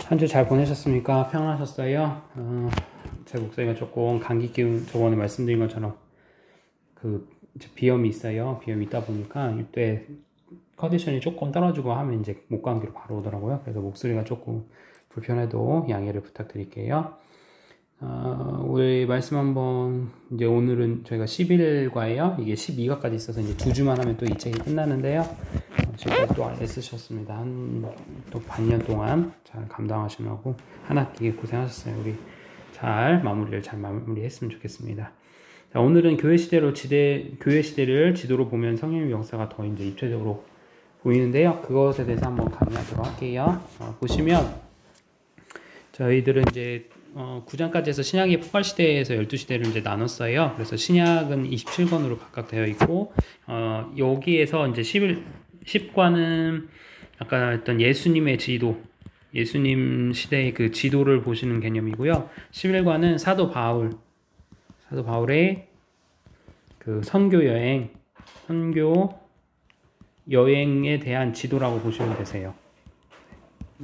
한 주 잘 보내셨습니까? 평안하셨어요? 제 목소리가 조금 감기 기운, 저번에 말씀드린 것처럼 이제 비염이 있어요. 비염이 있다 보니까 이때 컨디션이 조금 떨어지고 하면 이제 목감기로 바로 오더라고요. 그래서 목소리가 조금 불편해도 양해를 부탁드릴게요. 우리 말씀 한번, 이제 오늘은 저희가 11과예요. 이게 12과까지 있어서 이제 2주만 하면 또 이 책이 끝나는데요. 지금 또 애쓰셨습니다. 또 반년 동안 잘 감당하시느라고 한 학기 고생하셨어요. 우리 잘 마무리했으면 좋겠습니다. 자, 오늘은 교회 시대를 지도로 보면 성령의 역사가 더 이제 입체적으로 보이는데요. 그것에 대해서 한번 강의하도록 할게요. 보시면 저희들은 이제 9장까지 해서 신약의 폭발시대에서 12시대를 이제 나눴어요. 그래서 신약은 27권으로 각각 되어 있고, 여기에서 이제 10과는 아까 했던 예수님의 지도, 예수님 시대의 그 지도를 보시는 개념이고요. 11과는 사도 바울의 그 선교 여행에 대한 지도라고 보시면 되세요.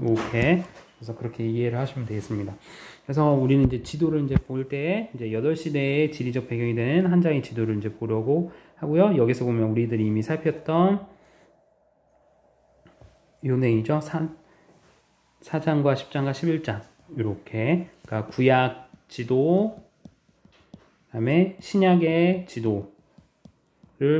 오케이. 그래서 그렇게 이해를 하시면 되겠습니다. 그래서 우리는 이제 지도를 이제 볼 때 이제 8시대의 지리적 배경이 되는 한 장의 지도를 이제 보려고 하고요. 여기서 보면 우리들이 이미 살폈던 요 내용이죠. 4장과 10장과 11장. 이렇게. 그러니까 구약 지도, 그 다음에 신약의 지도를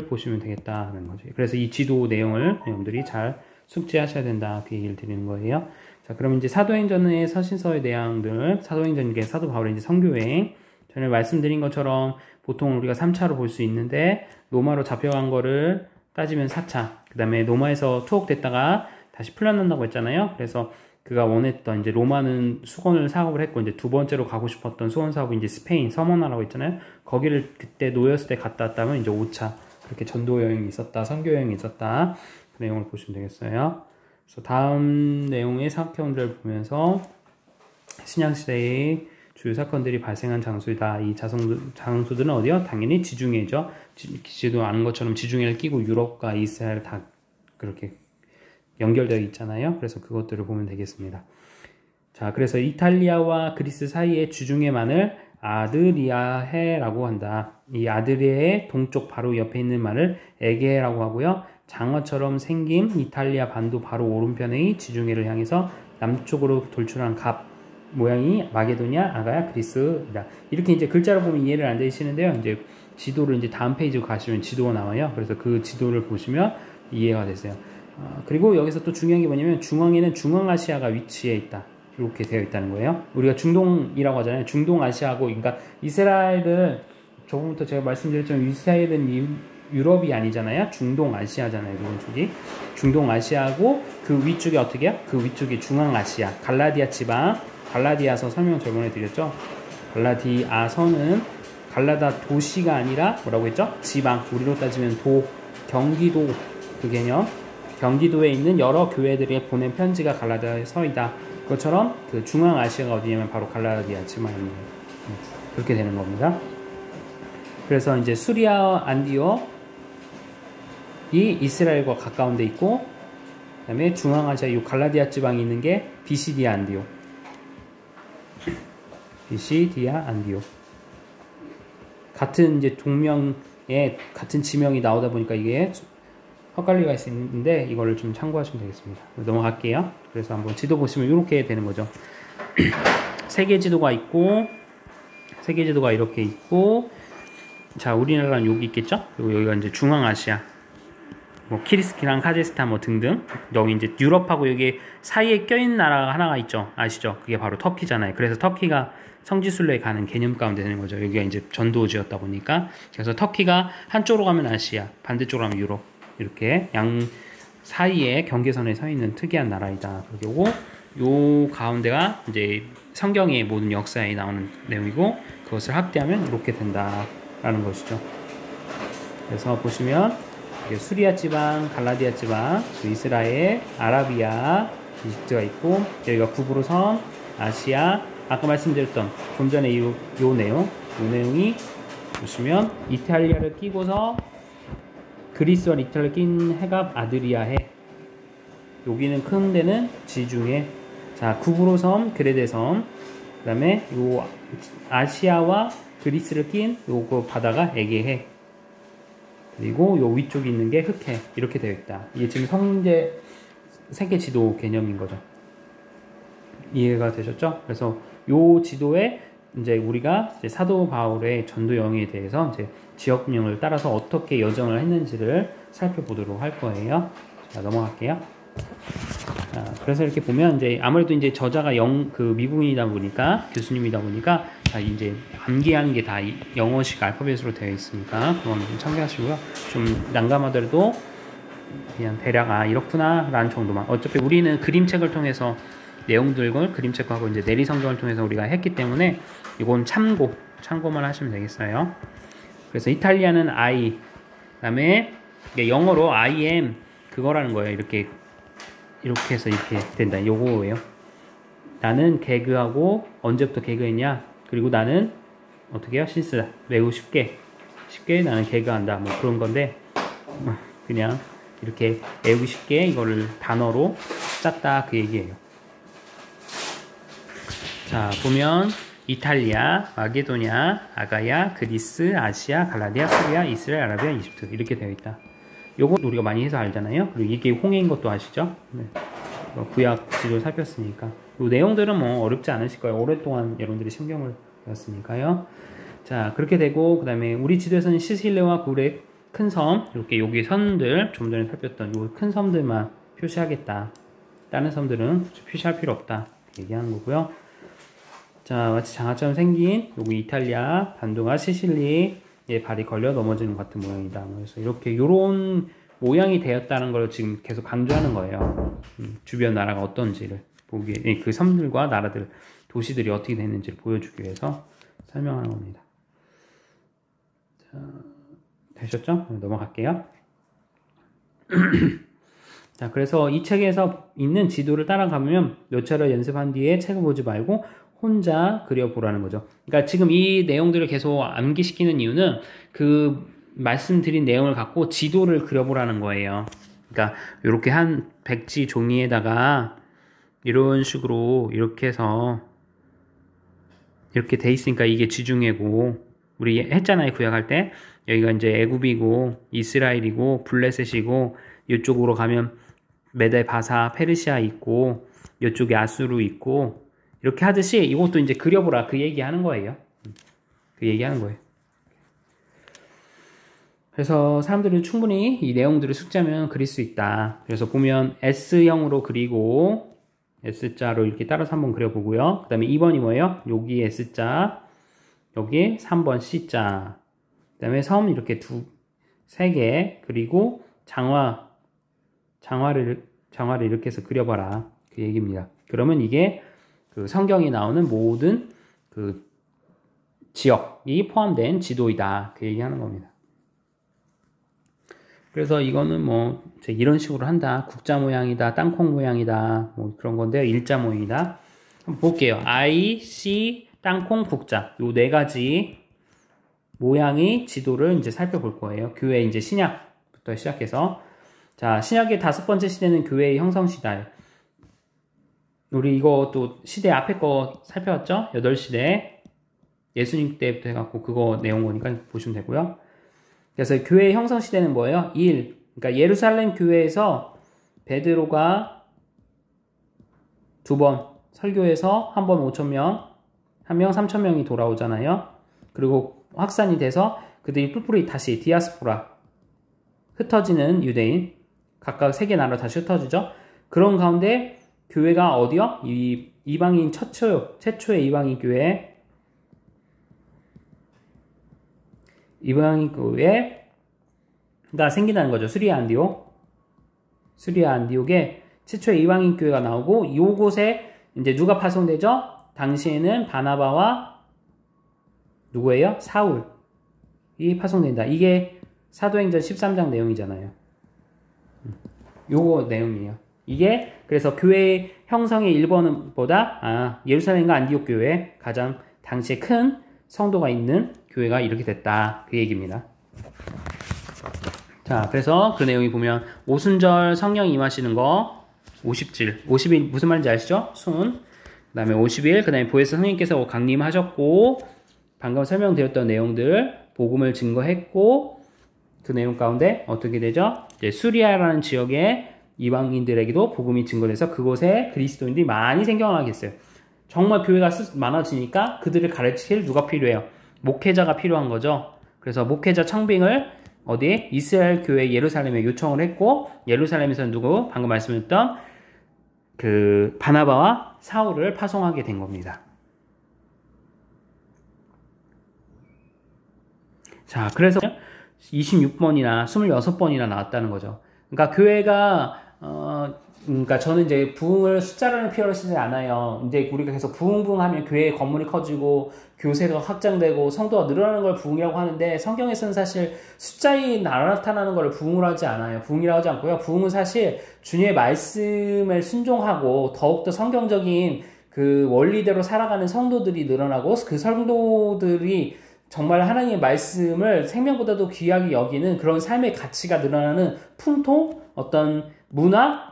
보시면 되겠다는 거죠. 그래서 이 지도 내용을 여러분들이 잘 숙지하셔야 된다. 그 얘기를 드리는 거예요. 자, 그럼 이제 사도행전의 서신서의 내용들, 사도행전의 사도 바울의 이제 선교여행, 전에 말씀드린 것처럼 보통 우리가 3차로 볼 수 있는데, 로마로 잡혀간 거를 따지면 4차, 그 다음에 로마에서 투옥됐다가 다시 풀려난다고 했잖아요. 그래서 그가 원했던 이제 로마는 수건을 사업을 했고, 이제 두 번째로 가고 싶었던 수건 사업이 이제 스페인 서머나라고 했잖아요. 거기를 그때 놓였을 때 갔다 왔다면 이제 5차, 그렇게 전도 여행이 있었다, 선교 여행이 있었다, 그 내용을 보시면 되겠어요. 그래서 다음 내용의 사건들을 보면서 신약시대의 주요 사건들이 발생한 장소이다. 이 장소들은 어디요? 당연히 지중해죠. 지도 아는 것처럼 지중해를 끼고 유럽과 이스라엘 다 그렇게 연결되어 있잖아요. 그래서 그것들을 보면 되겠습니다. 자, 그래서 이탈리아와 그리스 사이의 지중해만을 아드리아해라고 한다. 이 아드리아의 동쪽 바로 옆에 있는 말을 에게라고 하고요. 장어처럼 생긴 이탈리아 반도 바로 오른편의 지중해를 향해서 남쪽으로 돌출한 갑 모양이 마게도냐, 아가야, 그리스이다. 이렇게 이제 글자로 보면 이해를 안 되시는데요. 이제 지도를 이제 다음 페이지로 가시면 지도가 나와요. 그래서 그 지도를 보시면 이해가 됐어요. 그리고 여기서 또 중요한 게 뭐냐면 중앙에는 중앙아시아가 위치해 있다. 이렇게 되어 있다는 거예요. 우리가 중동이라고 하잖아요. 중동아시아고, 그러니까 이스라엘은 조금부터 제가 말씀드렸지만 이스라엘은 유럽이 아니잖아요. 중동아시아잖아요. 그런 쪽이. 중동아시아고 그 위쪽이 어떻게 해요? 그 위쪽이 중앙아시아. 갈라디아 지방. 갈라디아서 설명 저번에 드렸죠. 갈라디아서는 갈라다 도시가 아니라 뭐라고 했죠? 지방. 우리로 따지면 경기도 그 개념. 경기도에 있는 여러 교회들이 보낸 편지가 갈라디아의 서이다. 그것처럼 그 중앙아시아가 어디냐면 바로 갈라디아 지방입니다. 그렇게 되는 겁니다. 그래서 이제 수리아 안디옥이 이스라엘과 가까운 데 있고, 그 다음에 중앙아시아 이 갈라디아 지방이 있는 게 비시디아 안디옥. 같은 이제 동명의 같은 지명이 나오다 보니까 이게 헛갈리가 있는데 이거를 좀 참고하시면 되겠습니다. 넘어갈게요. 그래서 한번 지도 보시면 이렇게 되는 거죠. 세계 지도가 있고, 세계 지도가 이렇게 있고, 자, 우리나라는 여기 있겠죠? 그리고 여기가 이제 중앙아시아, 뭐 키르스키랑 카자흐스탄 뭐 등등. 여기 이제 유럽하고 여기 사이에 껴있는 나라가 하나가 있죠. 아시죠? 그게 바로 터키잖아요. 그래서 터키가 성지순례에 가는 개념 가운데 되는 거죠. 여기가 이제 전도지였다 보니까. 그래서 터키가 한쪽으로 가면 아시아, 반대쪽으로 가면 유럽. 이렇게 양 사이에 경계선에 서 있는 특이한 나라이다. 그리고 요 가운데가 이제 성경의 모든 역사에 나오는 내용이고, 그것을 합대하면 이렇게 된다라는 것이죠. 그래서 보시면 수리아 지방, 갈라디아 지방, 이스라엘, 아라비아, 이집트가 있고, 여기가 구브로 섬, 아시아, 아까 말씀드렸던 좀 전에 요 내용이 보시면 이탈리아를 끼고서 그리스와 이탈리아를 낀 해갑 아드리아해. 여기는 큰 데는 지중해. 자, 구브로 섬, 그레데 섬, 그 다음에 요 아시아와 그리스를 낀 요거 바다가 에게해. 그리고 요 위쪽에 있는 게 흑해. 이렇게 되어 있다. 이게 지금 세계 지도 개념인 거죠. 이해가 되셨죠? 그래서 요 지도에 이제 우리가 이제 사도 바울의 전도 여행에 대해서 이제 지역명을 따라서 어떻게 여정을 했는지를 살펴보도록 할 거예요. 자, 넘어갈게요. 자, 그래서 이렇게 보면 이제 아무래도 이제 저자가 미국인이다 보니까, 교수님이다 보니까 다 이제 암기하는 게 다 영어식 알파벳으로 되어 있으니까 그건 좀 참고하시고요. 좀 난감하더라도 그냥 대략 이렇구나 라는 정도만. 어차피 우리는 그림책을 통해서 내용들을 그림책하고 이제 내리성경을 통해서 우리가 했기 때문에 이건 참고만 하시면 되겠어요. 그래서 이탈리아는 I, 그다음에 영어로 I am 그거라는 거예요. 이렇게 해서 이렇게 된다. 요거예요. 나는 개그하고 언제부터 개그했냐? 그리고 나는 어떻게 해요? 신스 매우 쉽게 나는 개그한다. 뭐 그런 건데 그냥 이렇게 외우기 쉽게 이거를 단어로 짰다 그 얘기예요. 자, 보면 이탈리아, 마게도냐, 아가야, 그리스, 아시아, 갈라디아, 시리아, 이스라엘, 아라비아, 이집트 이렇게 되어 있다. 요거 우리가 많이 해서 알잖아요. 그리고 이게 홍해인 것도 아시죠? 네. 구약 지도를 살폈으니까. 요 내용들은 뭐 어렵지 않으실 거예요. 오랫동안 여러분들이 신경을 배웠으니까요. 자, 그렇게 되고, 그 다음에 우리 지도에서는 시실레와 구레 큰 섬, 이렇게 여기 섬들, 좀 전에 살폈던 요 큰 섬들만 표시하겠다. 다른 섬들은 표시할 필요 없다. 얘기하는 거고요. 자, 마치 장아처럼 생긴 여기 이탈리아 반도가 시실리에 발이 걸려 넘어지는 것 같은 모양이다. 그래서 이렇게 요런 모양이 되었다는 걸 지금 계속 강조하는 거예요. 주변 나라가 어떤지를 보기, 그 섬들과 나라들, 도시들이 어떻게 됐는지를 보여주기 위해서 설명하는 겁니다. 자, 되셨죠? 넘어갈게요. 자, 그래서 이 책에서 있는 지도를 따라가면 몇 차례 연습한 뒤에 책을 보지 말고 혼자 그려보라는 거죠. 그러니까 지금 이 내용들을 계속 암기시키는 이유는 그 말씀드린 내용을 갖고 지도를 그려보라는 거예요. 그러니까 이렇게 한 백지 종이에다가 이런 식으로 이렇게 해서 이렇게 돼 있으니까 이게 지중해고, 우리 했잖아요. 구약할 때 여기가 이제 애굽이고 이스라엘이고 블레셋이고, 이쪽으로 가면 메데 바사 페르시아 있고 이쪽에 아수르 있고, 이렇게 하듯이 이것도 이제 그려보라 그 얘기하는 거예요. 그 얘기하는 거예요. 그래서 사람들이 충분히 이 내용들을 숙지하면 그릴 수 있다. 그래서 보면 S형으로 그리고 S자로 이렇게 따라서 한번 그려보고요. 그 다음에 2번이 뭐예요? 여기 S자, 여기 3번 C자, 그 다음에 섬 이렇게 세 개, 그리고 장화를 이렇게 해서 그려봐라 그 얘기입니다. 그러면 이게 그 성경에 나오는 모든 그 지역이 포함된 지도이다 그 얘기하는 겁니다. 그래서 이거는 뭐 이런 식으로 한다. 국자 모양이다, 땅콩 모양이다, 뭐 그런 건데요. 일자 모양이다. 한번 볼게요. I, C, 땅콩, 국자, 요 네 가지 모양의 지도를 이제 살펴볼 거예요. 교회 이제 신약부터 시작해서, 자, 신약의 5번째 시대는 교회의 형성 시대. 우리 이거 또 시대 앞에 거 살펴봤죠? 8시대 예수님 때부터 해갖고 그거 내용 거니까 보시면 되고요. 그래서 교회의 형성 시대는 뭐예요? 1. 그러니까 예루살렘 교회에서 베드로가 2번 설교해서 한 번 5,000명, 한 명 3,000명이 돌아오잖아요. 그리고 확산이 돼서 그들이 뿔뿔이 다시 디아스포라, 흩어지는 유대인, 각각 세계 나라로 다시 흩어지죠. 그런 가운데 교회가 어디요? 이 이방인 최초의 이방인 교회가 생긴다는 거죠. 수리아 안디옥에 최초의 이방인 교회가 나오고, 이곳에 이제 누가 파송되죠? 당시에는 바나바와 누구예요? 사울이 파송된다. 이게 사도행전 13장 내용이잖아요. 요거 내용이에요. 이게 그래서 교회의 형성의 1번보다 예루살렘과 안디옥 교회, 가장 당시에 큰 성도가 있는 교회가 이렇게 됐다 그 얘기입니다. 자, 그래서 그 내용이 보면 오순절 성령 임하시는 거, 50질. 50이 무슨 말인지 아시죠? 순. 그 다음에 50일. 그 다음에 보혜사 성령님께서 강림하셨고, 방금 설명드렸던 내용들, 복음을 증거했고, 그 내용 가운데 어떻게 되죠? 이제 수리아라는 지역에 이방인들에게도 복음이 증거돼서 그곳에 그리스도인들이 많이 생겨나게 했어요. 정말 교회가 많아지니까 그들을 가르칠 누가 필요해요? 목회자가 필요한 거죠. 그래서 목회자 청빙을 어디에? 이스라엘 교회 예루살렘에 요청을 했고, 예루살렘에서는 누구? 방금 말씀드렸던 그 바나바와 사울을 파송하게 된 겁니다. 자, 그래서 26번이나 26번이나 나왔다는 거죠. 그러니까 교회가 그러니까 저는 이제 부흥을 숫자라는 표현을 쓰지 않아요. 이제 우리가 계속 부흥하면 교회의 건물이 커지고 교세가 확장되고 성도가 늘어나는 걸 부흥이라고 하는데, 성경에서는 사실 숫자에 나타나는 걸 부흥을 하지 않아요. 부흥이라고 하지 않고요. 부흥은 사실 주님의 말씀을 순종하고 더욱더 성경적인 그 원리대로 살아가는 성도들이 늘어나고, 그 성도들이 정말 하나님의 말씀을 생명보다도 귀하게 여기는 그런 삶의 가치가 늘어나는 풍토, 어떤 문화,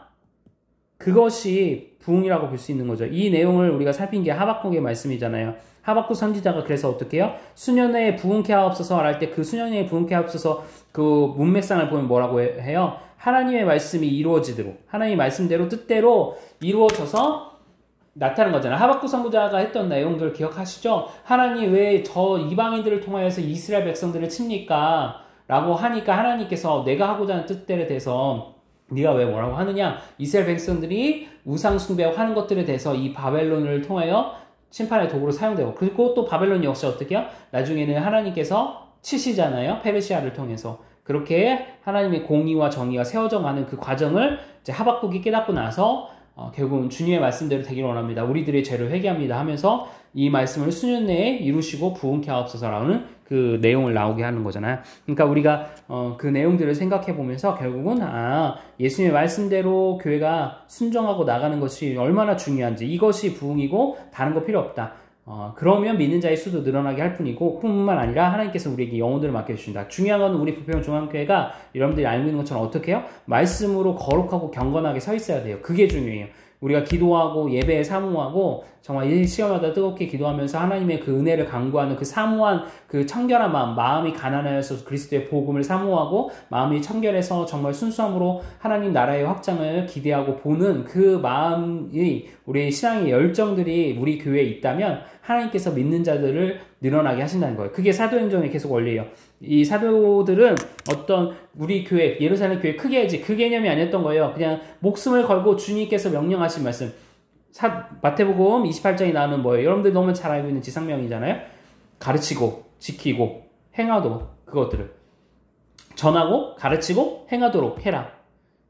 그것이 부흥이라고 볼 수 있는 거죠. 이 내용을 우리가 살핀 게 하박국의 말씀이잖아요. 하박국 선지자가 그래서 어떻게 해요? 수년에 부흥케 하옵소서 할 때 그 수년에 부흥케 하옵소서 그 문맥상을 보면 뭐라고 해요? 하나님의 말씀이 이루어지도록, 하나님의 말씀대로 뜻대로 이루어져서 나타나는 거잖아요. 하박국 선지자가 했던 내용들 기억하시죠? 하나님 왜 저 이방인들을 통하여서 이스라엘 백성들을 칩니까? 라고 하니까 하나님께서 내가 하고자 하는 뜻대로 돼서 네가 왜 뭐라고 하느냐? 이스라엘 백성들이 우상 숭배하는 것들에 대해서 이 바벨론을 통하여 심판의 도구로 사용되고, 그리고 또 바벨론 역시 어떻게 해요? 나중에는 하나님께서 치시잖아요. 페르시아를 통해서. 그렇게 하나님의 공의와 정의가 세워져 가는 그 과정을 이제 하박국이 깨닫고 나서 결국은 주님의 말씀대로 되기를 원합니다. 우리들의 죄를 회개합니다 하면서 이 말씀을 수년 내에 이루시고 부흥케 하옵소서라는 그 내용을 나오게 하는 거잖아요. 그러니까 우리가 그 내용들을 생각해 보면서 결국은 예수님의 말씀대로 교회가 순종하고 나가는 것이 얼마나 중요한지, 이것이 부흥이고 다른 거 필요 없다. 그러면 믿는 자의 수도 늘어나게 할 뿐이고, 뿐만 아니라 하나님께서 우리에게 영혼들을 맡겨주신다. 중요한 건 우리 부평 중앙교회가 여러분들이 알고 있는 것처럼 어떻게 해요? 말씀으로 거룩하고 경건하게 서 있어야 돼요. 그게 중요해요. 우리가 기도하고 예배에 사모하고 정말 이 시간마다 뜨겁게 기도하면서 하나님의 그 은혜를 간구하는 그 사모한 그 청결한 마음이 가난하여서 그리스도의 복음을 사모하고 마음이 청결해서 정말 순수함으로 하나님 나라의 확장을 기대하고 보는 그 마음이, 우리 신앙의 열정들이 우리 교회에 있다면 하나님께서 믿는 자들을 늘어나게 하신다는 거예요. 그게 사도행전의 계속 원리예요. 이 사도들은 어떤 우리 교회, 예루살렘 교회 크게 해야지, 그 개념이 아니었던 거예요. 그냥 목숨을 걸고 주님께서 명령하신 말씀. 마태복음 28장에 나오는 뭐예요? 여러분들 너무 잘 알고 있는 지상명이잖아요. 가르치고 지키고 행하도록, 그것들을 전하고 가르치고 행하도록 해라.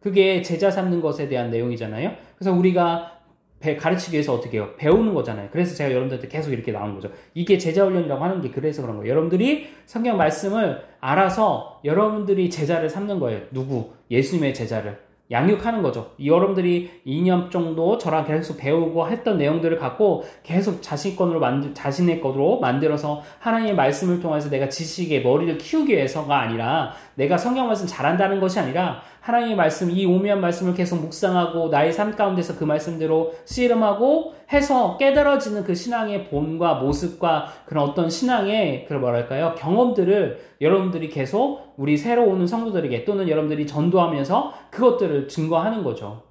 그게 제자 삼는 것에 대한 내용이잖아요. 그래서 우리가 가르치기 위해서 어떻게 해요? 배우는 거잖아요. 그래서 제가 여러분들한테 계속 이렇게 나오는 거죠. 이게 제자훈련이라고 하는 게 그래서 그런 거예요. 여러분들이 성경 말씀을 알아서 여러분들이 제자를 삼는 거예요. 누구? 예수님의 제자를. 양육하는 거죠. 여러분들이 2년 정도 저랑 계속 배우고 했던 내용들을 갖고 계속 자신의 것으로 만들어서 하나님의 말씀을 통해서 내가 지식의 머리를 키우기 위해서가 아니라, 내가 성경 말씀 잘한다는 것이 아니라 하나님의 말씀, 이 오묘한 말씀을 계속 묵상하고 나의 삶 가운데서 그 말씀대로 씨름하고 해서 깨달아지는 그 신앙의 본과 모습과 그런 어떤 신앙의 경험들을 여러분들이 계속 우리 새로 오는 성도들에게, 또는 여러분들이 전도하면서 그것들을 증거하는 거죠.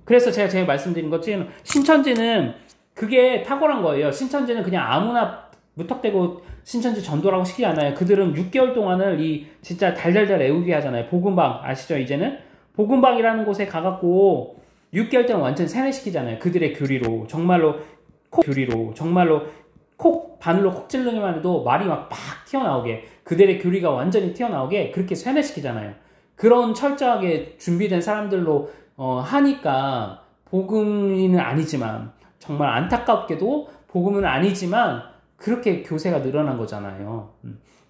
그래서 제가 말씀드린 것처럼 신천지는 그게 탁월한 거예요. 신천지는 그냥 아무나 무턱대고 신천지 전도라고 시키지 않아요. 그들은 6개월 동안을 진짜 달달달 애우게 하잖아요. 복음방 아시죠? 이제는 복음방이라는 곳에 가갖고 6개월 동안 완전 세뇌시키잖아요. 그들의 교리로, 정말로 바늘로 콕 찌르기만 해도 말이 막 튀어나오게, 그들의 교리가 완전히 튀어나오게 그렇게 세뇌시키잖아요. 그런 철저하게 준비된 사람들로 하니까 복음은 아니지만, 정말 안타깝게도 복음은 아니지만 그렇게 교세가 늘어난 거잖아요.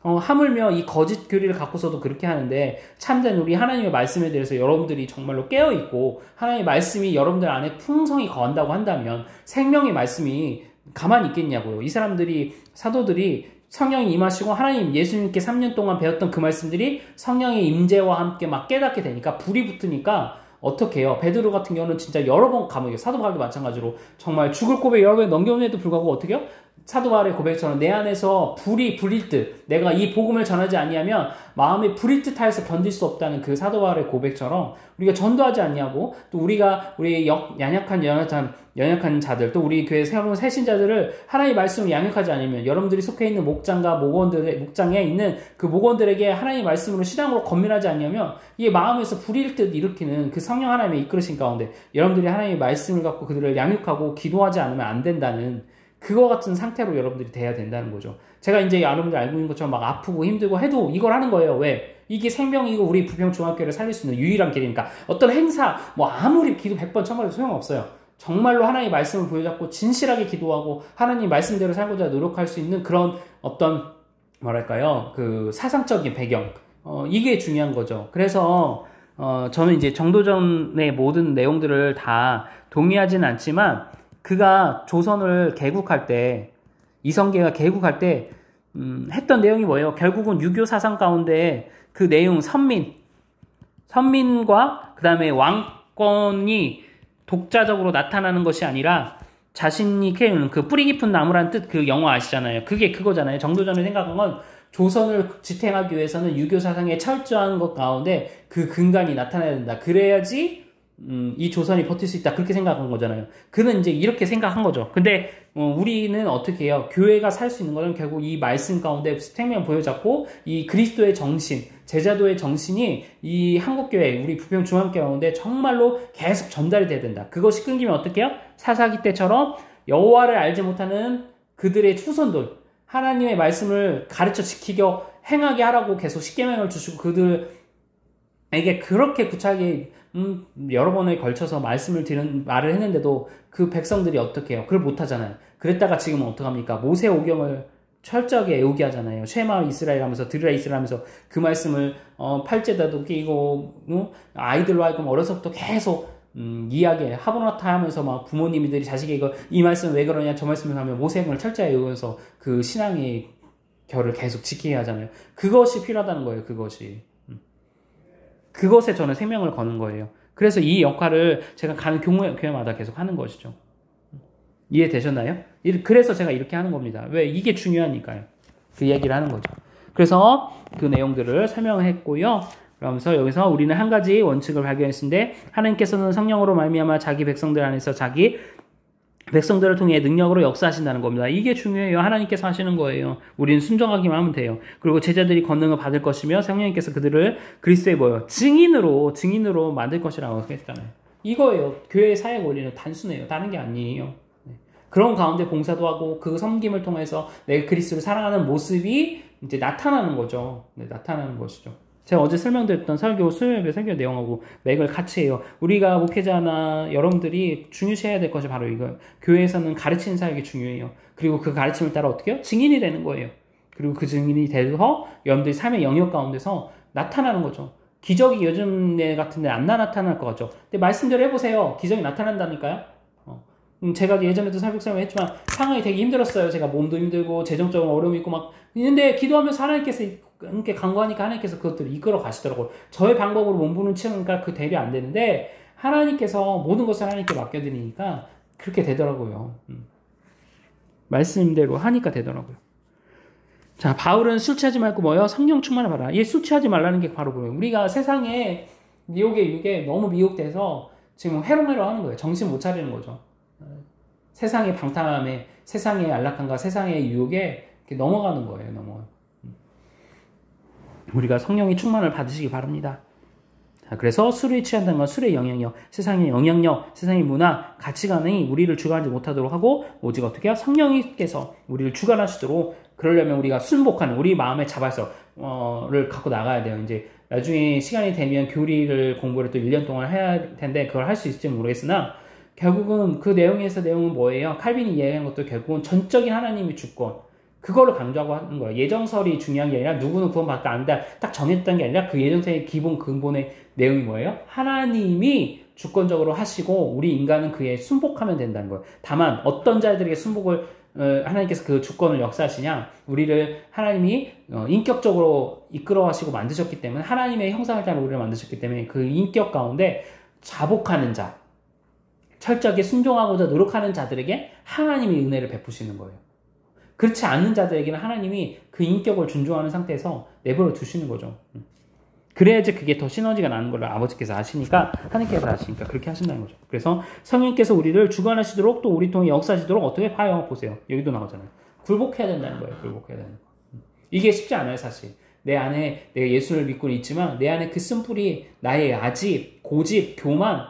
하물며 이 거짓 교리를 갖고서도 그렇게 하는데, 참된 우리 하나님의 말씀에 대해서 여러분들이 정말로 깨어있고 하나님의 말씀이 여러분들 안에 풍성히 거한다고 한다면 생명의 말씀이 가만히 있겠냐고요. 이 사람들이, 사도들이 성령이 임하시고 하나님 예수님께 3년 동안 배웠던 그 말씀들이 성령의 임재와 함께 막 깨닫게 되니까, 불이 붙으니까 어떻게 해요? 베드로 같은 경우는 진짜 여러 번 감옥에, 사도 바울도 마찬가지로 정말 죽을 고백 여러 번 넘겨온에도 불구하고 어떻게 해요? 사도 바울의 고백처럼 내 안에서 불이 불일 듯, 내가 이 복음을 전하지 아니하면 마음이 불일 듯 하여서 견딜 수 없다는 그 사도 바울의 고백처럼 우리가 전도하지 않냐고, 또 우리가 우리 연약한 자들, 또 우리 교회 새로운 새신자들을 하나님의 말씀을 양육하지 않으면, 여러분들이 속해 있는 목장과 목장에 있는 그 목원들에게 하나님의 말씀으로 신앙으로 건면하지 않냐면 이게 마음에서 불일 듯 일으키는 그 성령 하나님의 이끌으신 가운데 여러분들이 하나님의 말씀을 갖고 그들을 양육하고 기도하지 않으면 안 된다는 그거 같은 상태로 여러분들이 돼야 된다는 거죠. 제가 이제 여러분들 알고 있는 것처럼 막 아프고 힘들고 해도 이걸 하는 거예요. 왜? 이게 생명이고 우리 부평중학교를 살릴 수 있는 유일한 길이니까. 어떤 행사, 뭐 아무리 기도 100번 1000번 해도 소용없어요. 정말로 하나님의 말씀을 보여잡고 진실하게 기도하고 하나님 말씀대로 살고자 노력할 수 있는 그런 어떤 뭐랄까요, 그 사상적인 배경, 이게 중요한 거죠. 그래서 저는 이제 정도전의 모든 내용들을 다 동의하진 않지만 그가 조선을 개국할 때, 이성계가 개국할 때 했던 내용이 뭐예요? 결국은 유교 사상 가운데 그 내용, 선민과 그 다음에 왕권이 독자적으로 나타나는 것이 아니라 자신이 키우는 그 뿌리 깊은 나무라는 뜻, 그 영어 아시잖아요. 그게 그거잖아요. 정도전을 생각한 건 조선을 지탱하기 위해서는 유교 사상에 철저한 것 가운데 그 근간이 나타나야 된다. 그래야지 이 조선이 버틸 수 있다. 그렇게 생각한 거잖아요. 그는 이제 이렇게 생각한 거죠. 근데 우리는 어떻게 해요? 교회가 살 수 있는 것은 결국 이 말씀 가운데 생명 보여잡고 이 그리스도의 정신, 제자도의 정신이 이 한국교회, 우리 부평중앙교회 가운데 정말로 계속 전달이 돼야 된다. 그것이 끊기면 어떻게 해요? 사사기 때처럼 여호와를 알지 못하는 그들의 후손들, 하나님의 말씀을 가르쳐 지키고 행하게 하라고 계속 십계명을 주시고 그들에게 그렇게 구차하게 여러 번에 걸쳐서 말을 했는데도 그 백성들이 어떻게 해요? 그걸 못하잖아요. 그랬다가 지금은 어떡합니까? 모세 오경을 철저하게 애우게 하잖아요. 쉐마 이스라엘 하면서, 들으라 이스라엘 하면서 그 말씀을 팔제다도 끼고 아이들로 하여금 어려서부터 계속 이야기해 하브나타 하면서 막 부모님들이 자식에게 이 말씀 왜 그러냐, 저 말씀을 하면 모세행을 철저히 외우면서 그 신앙의 결을 계속 지키게 하잖아요. 그것이 필요하다는 거예요. 그것에 저는 생명을 거는 거예요. 그래서 이 역할을 제가 가는 교회마다 계속 하는 것이죠. 이해되셨나요? 그래서 제가 이렇게 하는 겁니다. 왜? 이게 중요하니까요. 그 얘기를 하는 거죠. 그래서 그 내용들을 설명했고요. 그러면서 여기서 우리는 한 가지 원칙을 발견했는데, 하나님께서는 성령으로 말미암아 자기 백성들 안에서 자기 백성들을 통해 능력으로 역사하신다는 겁니다. 이게 중요해요. 하나님께서 하시는 거예요. 우리는 순종하기만 하면 돼요. 그리고 제자들이 권능을 받을 것이며 성령님께서 그들을 그리스도의 증인으로 만들 것이라고 했잖아요. 이거예요. 교회의 사역 원리는 단순해요. 다른 게 아니에요. 그런 가운데 봉사도 하고 그 섬김을 통해서 내가 그리스도를 사랑하는 모습이 이제 나타나는 거죠. 나타나는 것이죠. 제가 어제 설명드렸던 수요예배 설교 내용하고 맥을 같이 해요. 우리가 목회자나 여러분들이 중요시해야 될 것이 바로 이거예요. 교회에서는 가르치는 사역이 중요해요. 그리고 그 가르침을 따라 어떻게 해요? 증인이 되는 거예요. 그리고 그 증인이 돼서 여러분들이 삶의 영역 가운데서 나타나는 거죠. 기적이 요즘 같은 데 안 나타날 것 같죠. 근데 말씀대로 해보세요. 기적이 나타난다니까요. 제가 예전에도 설교를 했지만 상황이 되게 힘들었어요. 제가 몸도 힘들고 재정적으로 어려움이 있고 막 있는데 기도하면서 하나님께서 이렇게 간구하니까 하나님께서 그것들을 이끌어 가시더라고요. 저의 방법으로 몸부는 치니까 그 대리 안 되는데 하나님께서 모든 것을 하나님께 맡겨드리니까 그렇게 되더라고요. 말씀대로 하니까 되더라고요. 자, 바울은 술 취하지 말고 뭐요? 성령 충만을 받아라. 술 취하지 말라는 게 바로 그거예요. 우리가 세상에 유혹에 너무 미혹돼서 지금 해롱해롱 하는 거예요. 정신 못 차리는 거죠. 세상의 방탕함에, 세상의 안락함과 세상의 유혹에 이렇게 넘어가는 거예요. 우리가 성령의 충만을 받으시기 바랍니다. 자, 그래서 술에 취한다는 건 술의 영향력, 세상의 영향력, 세상의 문화, 가치관이 우리를 주관하지 못하도록 하고 오직 어떻게 해요? 성령님께서 우리를 주관하시도록, 그러려면 우리가 순복하는 우리 마음의 자발서를 갖고 나가야 돼요. 이제 나중에 시간이 되면 교리를 공부를 또 1년 동안 해야 할 텐데 그걸 할 수 있을지 모르겠으나 결국은 그 내용은 뭐예요? 칼빈이 이야기한 것도 결국은 전적인 하나님의 주권, 그거를 강조하고 하는 거예요. 예정설이 중요한 게 아니라 누구는 구원받다 안 된다 딱 정했다는 게 아니라 그 예정설의 기본 근본의 내용이 뭐예요? 하나님이 주권적으로 하시고 우리 인간은 그에 순복하면 된다는 거예요. 다만 어떤 자들에게 순복을 하나님께서 그 주권을 역사하시냐, 우리를 하나님이 인격적으로 이끌어 가시고 만드셨기 때문에, 하나님의 형상을 따라 우리를 만드셨기 때문에 그 인격 가운데 자복하는 자, 철저하게 순종하고자 노력하는 자들에게 하나님이 은혜를 베푸시는 거예요. 그렇지 않는 자들에게는 하나님이 그 인격을 존중하는 상태에서 내버려 두시는 거죠. 그래야지 그게 더 시너지가 나는 걸 아버지께서 아시니까, 하나님께서 아시니까 그렇게 하신다는 거죠. 그래서 성령께서 우리를 주관하시도록 또 우리 통해 역사하시도록 어떻게 봐요? 보세요. 여기도 나오잖아요. 굴복해야 된다는 거예요. 굴복해야 되는 거. 이게 쉽지 않아요, 사실. 내 안에 내가 예수를 믿고는 있지만 내 안에 그 쓴뿌리, 나의 아집, 고집, 교만,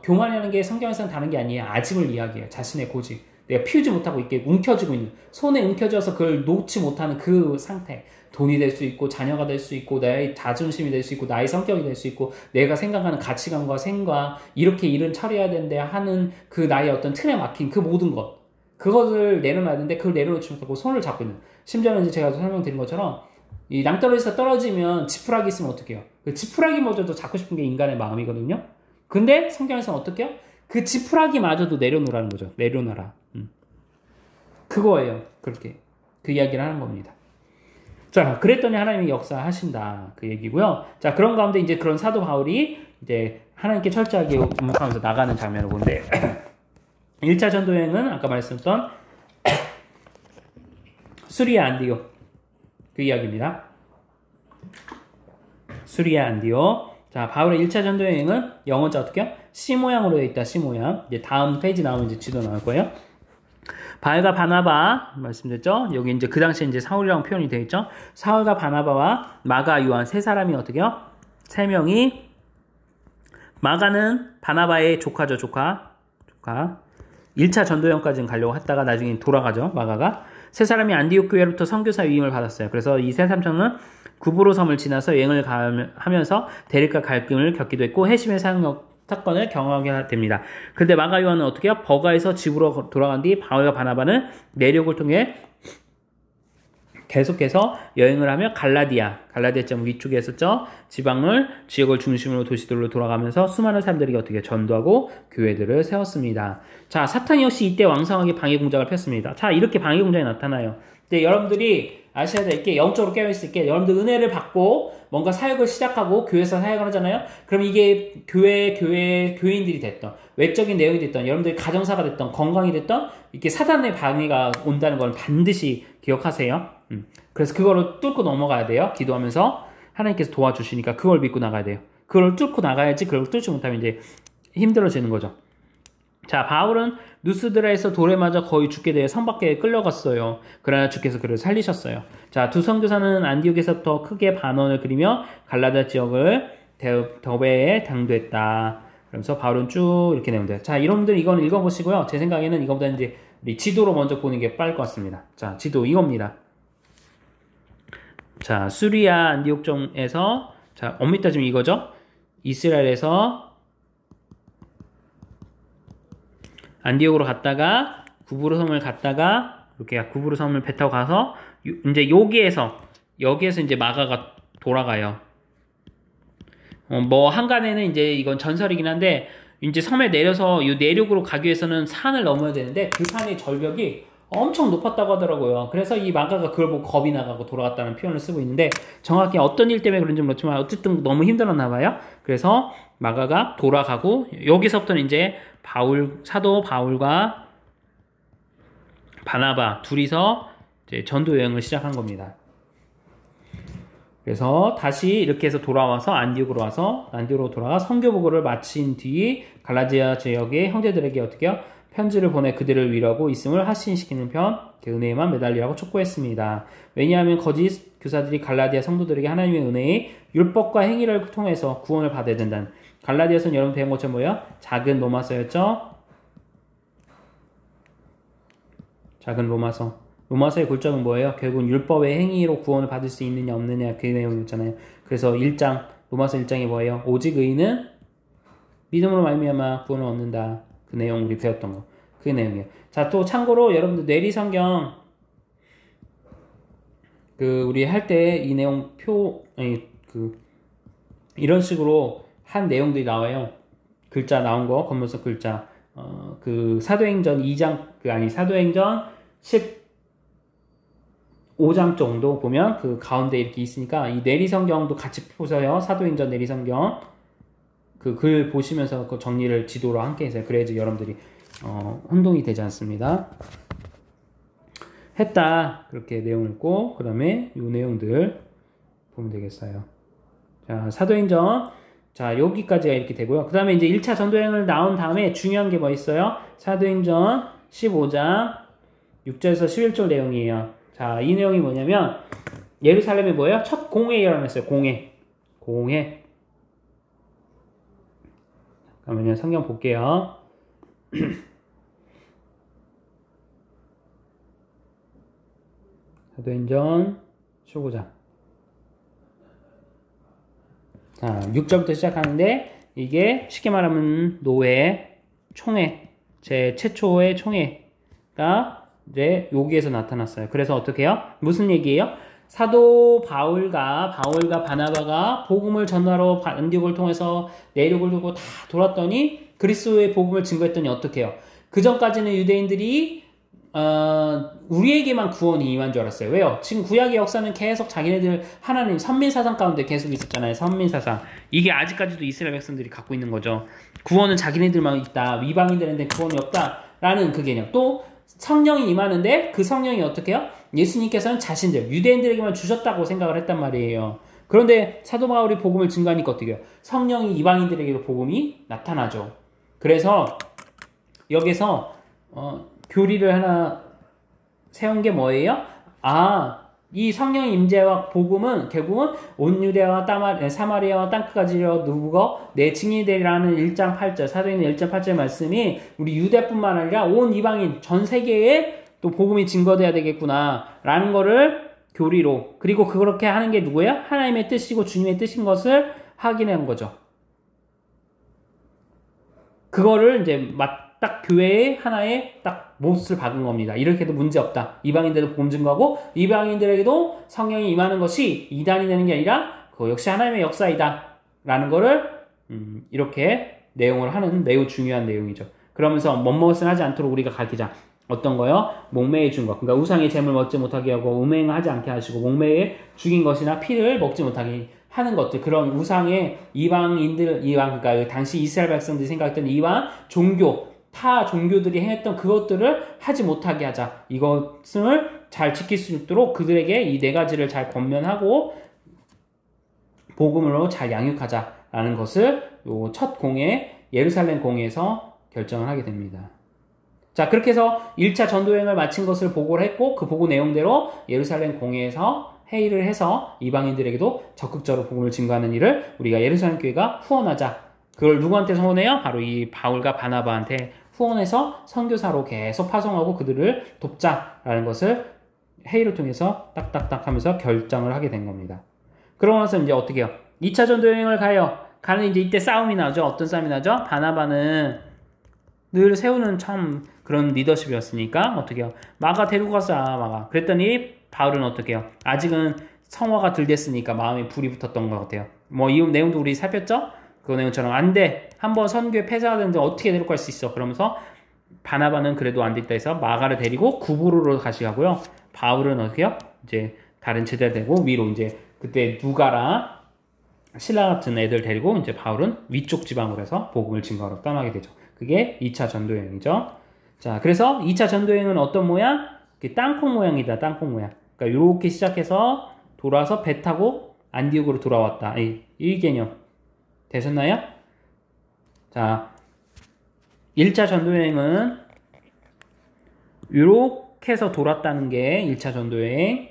교만이라는 게 성경에서는 다른 게 아니에요. 아집을 이야기해요. 자신의 고집. 내가 피우지 못하고 있게 움켜쥐고 있는, 손에 움켜쥐어서 그걸 놓지 못하는 그 상태. 돈이 될 수 있고, 자녀가 될 수 있고, 나의 자존심이 될 수 있고, 나의 성격이 될 수 있고, 내가 생각하는 가치관과 생각, 이렇게 일은 처리해야 된대 하는 그 나의 어떤 틀에 막힌 그 모든 것. 그것을 내려놔야 되는데, 그걸 내려놓지 못하고 손을 잡고 있는. 심지어는 이제 제가 설명드린 것처럼, 이 낭떠러지에서 떨어지면 지푸라기 있으면 어떡해요? 그 지푸라기마저도 잡고 싶은 게 인간의 마음이거든요? 근데 성경에서는 어떻게 해요? 그 지푸라기마저도 내려놓으라는 거죠. 내려놔라. 그거예요. 그렇게. 그 이야기를 하는 겁니다. 자, 그랬더니 하나님이 역사하신다. 그 얘기고요. 자, 그런 가운데 이제 그런 사도 바울이 이제 하나님께 철저하게 묵묵하면서 나가는 장면을 보는데, 1차 전도 여행은 아까 말씀했던 수리아 안디옥. 그 이야기입니다. 수리아 안디옥. 자, 바울의 1차 전도 여행은 영어자 어떻게 해요? C 모양으로 되어 있다. C 모양. 이제 다음 페이지 나오면 이제 지도 나올 거예요. 바울과 바나바 말씀드렸죠. 여기 이제 그 당시에 이제 사울이라고 표현이 되어 있죠. 사울과 바나바와 마가, 요한 세 사람이 어떻게 해요? 세 명이, 마가는 바나바의 조카죠. 조카. 1차 전도여행까지는 가려고 했다가 나중에 돌아가죠. 마가가. 세 사람이 안디옥 교회로부터 선교사 위임을 받았어요. 그래서 이 세 삼촌은 구브로 섬을 지나서 여행을 하면서 대립과 갈등을 겪기도 했고 해심의 사건을 경험하게 됩니다. 그런데 마가 요한은 어떻게 해요? 버가에서 집으로 돌아간 뒤 바울과 바나바는 내륙을 통해 계속해서 여행을 하며 갈라디아 점 위쪽에 있었죠. 지역을 중심으로 도시들로 돌아가면서 수많은 사람들에게 어떻게 전도하고 교회들을 세웠습니다. 자, 사탄 역시 이때 왕성하게 방해 공작을 폈습니다. 자, 이렇게 방해 공작이 나타나요. 근데 여러분들이 아셔야 될 게, 영적으로 깨어있을 게, 여러분들 은혜를 받고 뭔가 사역을 시작하고 교회에서 사역을 하잖아요. 그럼 이게 교회인들이 됐던, 외적인 내용이 됐던, 여러분들이 가정사가 됐던, 건강이 됐던, 이렇게 사단의 방해가 온다는 걸 반드시 기억하세요. 그래서 그거를 뚫고 넘어가야 돼요. 기도하면서 하나님께서 도와주시니까 그걸 믿고 나가야 돼요. 그걸 뚫고 나가야지. 그걸 뚫지 못하면 이제 힘들어지는 거죠. 자, 바울은 누스드라에서 돌에 맞아 거의 죽게 되어 성 밖에 끌려갔어요. 그러나 주께서 그를 살리셨어요. 자, 두 선교사는 안디옥에서부터 크게 반언을 그리며 갈라디아 지역을 더베에 당도했다. 그러면서 바울은 쭉 이렇게 내용돼요. 자, 여러분들 이거는 읽어보시고요. 제 생각에는 이거보다 이제 우리 지도로 먼저 보는 게 빠를 것 같습니다. 자, 지도 이겁니다. 자, 수리아 안디옥점에서, 자, 엄밀히 따지면 이거죠. 이스라엘에서 안디옥으로 갔다가 구브로 섬을 갔다가 이렇게 구브로 섬을 배 타고 가서 이제 여기에서 이제 마가가 돌아가요. 뭐 한간에는 이제 이건 전설이긴 한데 이제 섬에 내려서 이 내륙으로 가기 위해서는 산을 넘어야 되는데 그 산의 절벽이 엄청 높았다고 하더라고요. 그래서 이 마가가 그걸 보고 겁이 나가고 돌아갔다는 표현을 쓰고 있는데 정확히 어떤 일 때문에 그런지 모르지만 어쨌든 너무 힘들었나 봐요. 그래서 마가가 돌아가고 여기서부터는 이제 사도 바울과 바나바 둘이서 이제 전도 여행을 시작한 겁니다. 그래서 다시 이렇게 해서 돌아와서 안디옥으로 돌아가 선교 보고를 마친 뒤 갈라디아 지역의 형제들에게 어떻게 해요? 편지를 보내 그들을 위로하고 있음을 확신시키는 그 은혜에만 매달리라고 촉구했습니다. 왜냐하면 거짓 교사들이 갈라디아 성도들에게 하나님의 은혜의 율법과 행위를 통해서 구원을 받아야 된다는. 갈라디아서는 여러분 배운 것처럼 뭐예요? 작은 로마서였죠? 작은 로마서. 로마서의 골점은 뭐예요? 결국은 율법의 행위로 구원을 받을 수 있느냐 없느냐 그 내용이었잖아요. 그래서 로마서 1장이 뭐예요? 오직 의인은 믿음으로 말미암아 구원을 얻는다. 그 내용 우리 배웠던 거. 그 내용이에요. 자, 또 참고로 여러분들 내리성경 우리 할 때 이 내용 이런 식으로 한 내용들이 나와요. 글자 나온 거, 검문서 글자. 사도행전 2장, 사도행전 15장 정도 보면 그 가운데 이렇게 있으니까 이 내리성경도 같이 보세요. 사도행전 내리성경. 그 글 보시면서 그 정리를 지도로 함께 해서요. 그래야지 여러분들이 혼동이 되지 않습니다. 했다. 그렇게 내용 읽고 그 다음에 이 내용들 보면 되겠어요. 자, 사도행전. 자, 여기까지가 이렇게 되고요. 그 다음에 이제 1차 전도여행을 나온 다음에 중요한 게 뭐 있어요? 사도행전 15장 6절에서 11절 내용이에요. 자, 이 내용이 뭐냐면 예루살렘에 뭐예요? 첫 공회 일어났어요. 공회. 잠깐만요. 성경 볼게요. 사도행전 15장. 자, 6절부터 시작하는데 이게 쉽게 말하면 노예, 총회, 제 최초의 총회가 이제 여기에서 나타났어요. 그래서 어떻게 해요? 무슨 얘기예요? 사도 바울과 바나바가 복음을 전하러 안디옥을 통해서 내륙을 두고 다 돌았더니 그리스도의 복음을 증거했더니 어떻게 해요? 그 전까지는 유대인들이 우리에게만 구원이 임한 줄 알았어요. 왜요? 지금 구약의 역사는 계속 자기네들 하나님 선민사상 가운데 계속 있었잖아요. 선민사상. 이게 아직까지도 이스라엘 백성들이 갖고 있는 거죠. 구원은 자기네들만 있다. 이방인들한테 구원이 없다라는 그 개념. 또 성령이 임하는데 그 성령이 어떻게 해요? 예수님께서는 자신들 유대인들에게만 주셨다고 생각을 했단 말이에요. 그런데 사도 바울이 복음을 증거하니까 어떻게 해요? 성령이 이방인들에게도 복음이 나타나죠. 그래서 여기서 교리를 하나 세운 게 뭐예요? 이 성령의 임재와 복음은 결국은 온 유대와 사마리아와 땅끝까지 누구고 내 증인이 되리라는 1장 8절 사도행전 1장 8절 말씀이 우리 유대뿐만 아니라 온 이방인 전 세계에 또 복음이 증거돼야 되겠구나 라는 거를 교리로 그리고 그렇게 하는 게 누구예요? 하나님의 뜻이고 주님의 뜻인 것을 확인한 거죠. 그거를 이제 딱 교회의 하나의 딱 몫을 박은 겁니다. 이렇게 해도 문제 없다. 이방인들도 복음 증거하고 이방인들에게도 성령이 임하는 것이 이단이 되는 게 아니라 그거 역시 하나님의 역사이다. 라는 거를 이렇게 내용을 하는 매우 중요한 내용이죠. 그러면서 멋멋은 하지 않도록 우리가 가르치자. 어떤 거요? 목매해 준 것. 그러니까 우상의 재물 먹지 못하게 하고 음행하지 않게 하시고 목매해 죽인 것이나 피를 먹지 못하게 하는 것들, 그런 우상의 그러니까 당시 이스라엘 백성들이 생각했던 이방 종교, 타 종교들이 행했던 그것들을 하지 못하게 하자. 이것을 잘 지킬 수 있도록 그들에게 이 네 가지를 잘 권면하고 복음으로 잘 양육하자라는 것을 요 첫 공회, 예루살렘 공회에서 결정을 하게 됩니다. 자, 그렇게 해서 1차 전도여행을 마친 것을 보고를 했고 그 보고 내용대로 예루살렘 공회에서 회의를 해서 이방인들에게도 적극적으로 복음을 증거하는 일을 우리가 예루살렘 교회가 후원하자. 그걸 누구한테 후원해요? 바로 이 바울과 바나바한테 후원해서 선교사로 계속 파송하고 그들을 돕자라는 것을 회의를 통해서 딱딱딱 하면서 결정을 하게 된 겁니다. 그러고 나서 이제 어떻게 해요? 2차 전도여행을 가요. 가는 이제 이때 싸움이 나죠. 어떤 싸움이 나죠? 바나바는 늘 세우는 참 그런 리더십이었으니까 어떻게 해요? 마가 데리고 가자, 마가. 그랬더니 바울은 어떻게 해요? 아직은 성화가 덜 됐으니까 마음에 불이 붙었던 것 같아요. 뭐 이 내용도 우리 살폈죠? 그 내용처럼 안 돼. 한번 선교에 폐쇄가 되는데 어떻게 데리고 갈 수 있어? 그러면서 바나바는 그래도 안 됐다 해서 마가를 데리고 구부로로 다시 가고요. 바울은 어떻게 해요? 이제 다른 제자 되고 위로 이제 그때 누가랑 신라 같은 애들 데리고 이제 바울은 위쪽 지방으로 해서 복음을 증거하러 떠나게 되죠. 그게 2차 전도여행이죠. 자, 그래서 2차 전도여행은 어떤 모양? 땅콩 모양이다. 땅콩 모양. 그러니까 이렇게 시작해서 돌아서 배 타고 안디옥으로 돌아왔다. 이 개념 되셨나요? 자, 1차 전도여행은 이렇게 해서 돌았다는 게 1차 전도여행.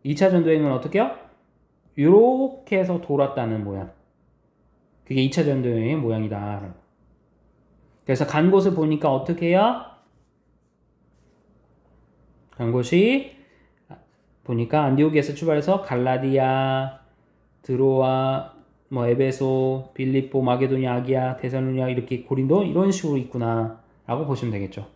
2차 전도여행은 어떻게 해요? 이렇게 해서 돌았다는 모양. 그게 2차 전도여행의 모양이다. 그래서 간 곳을 보니까 어떻게 해요? 간 곳이 보니까 안디옥에서 출발해서 갈라디아, 드로아, 에베소, 빌립보, 마게도니아, 아기야, 데살로니가 이렇게 고린도 이런 식으로 있구나 라고 보시면 되겠죠.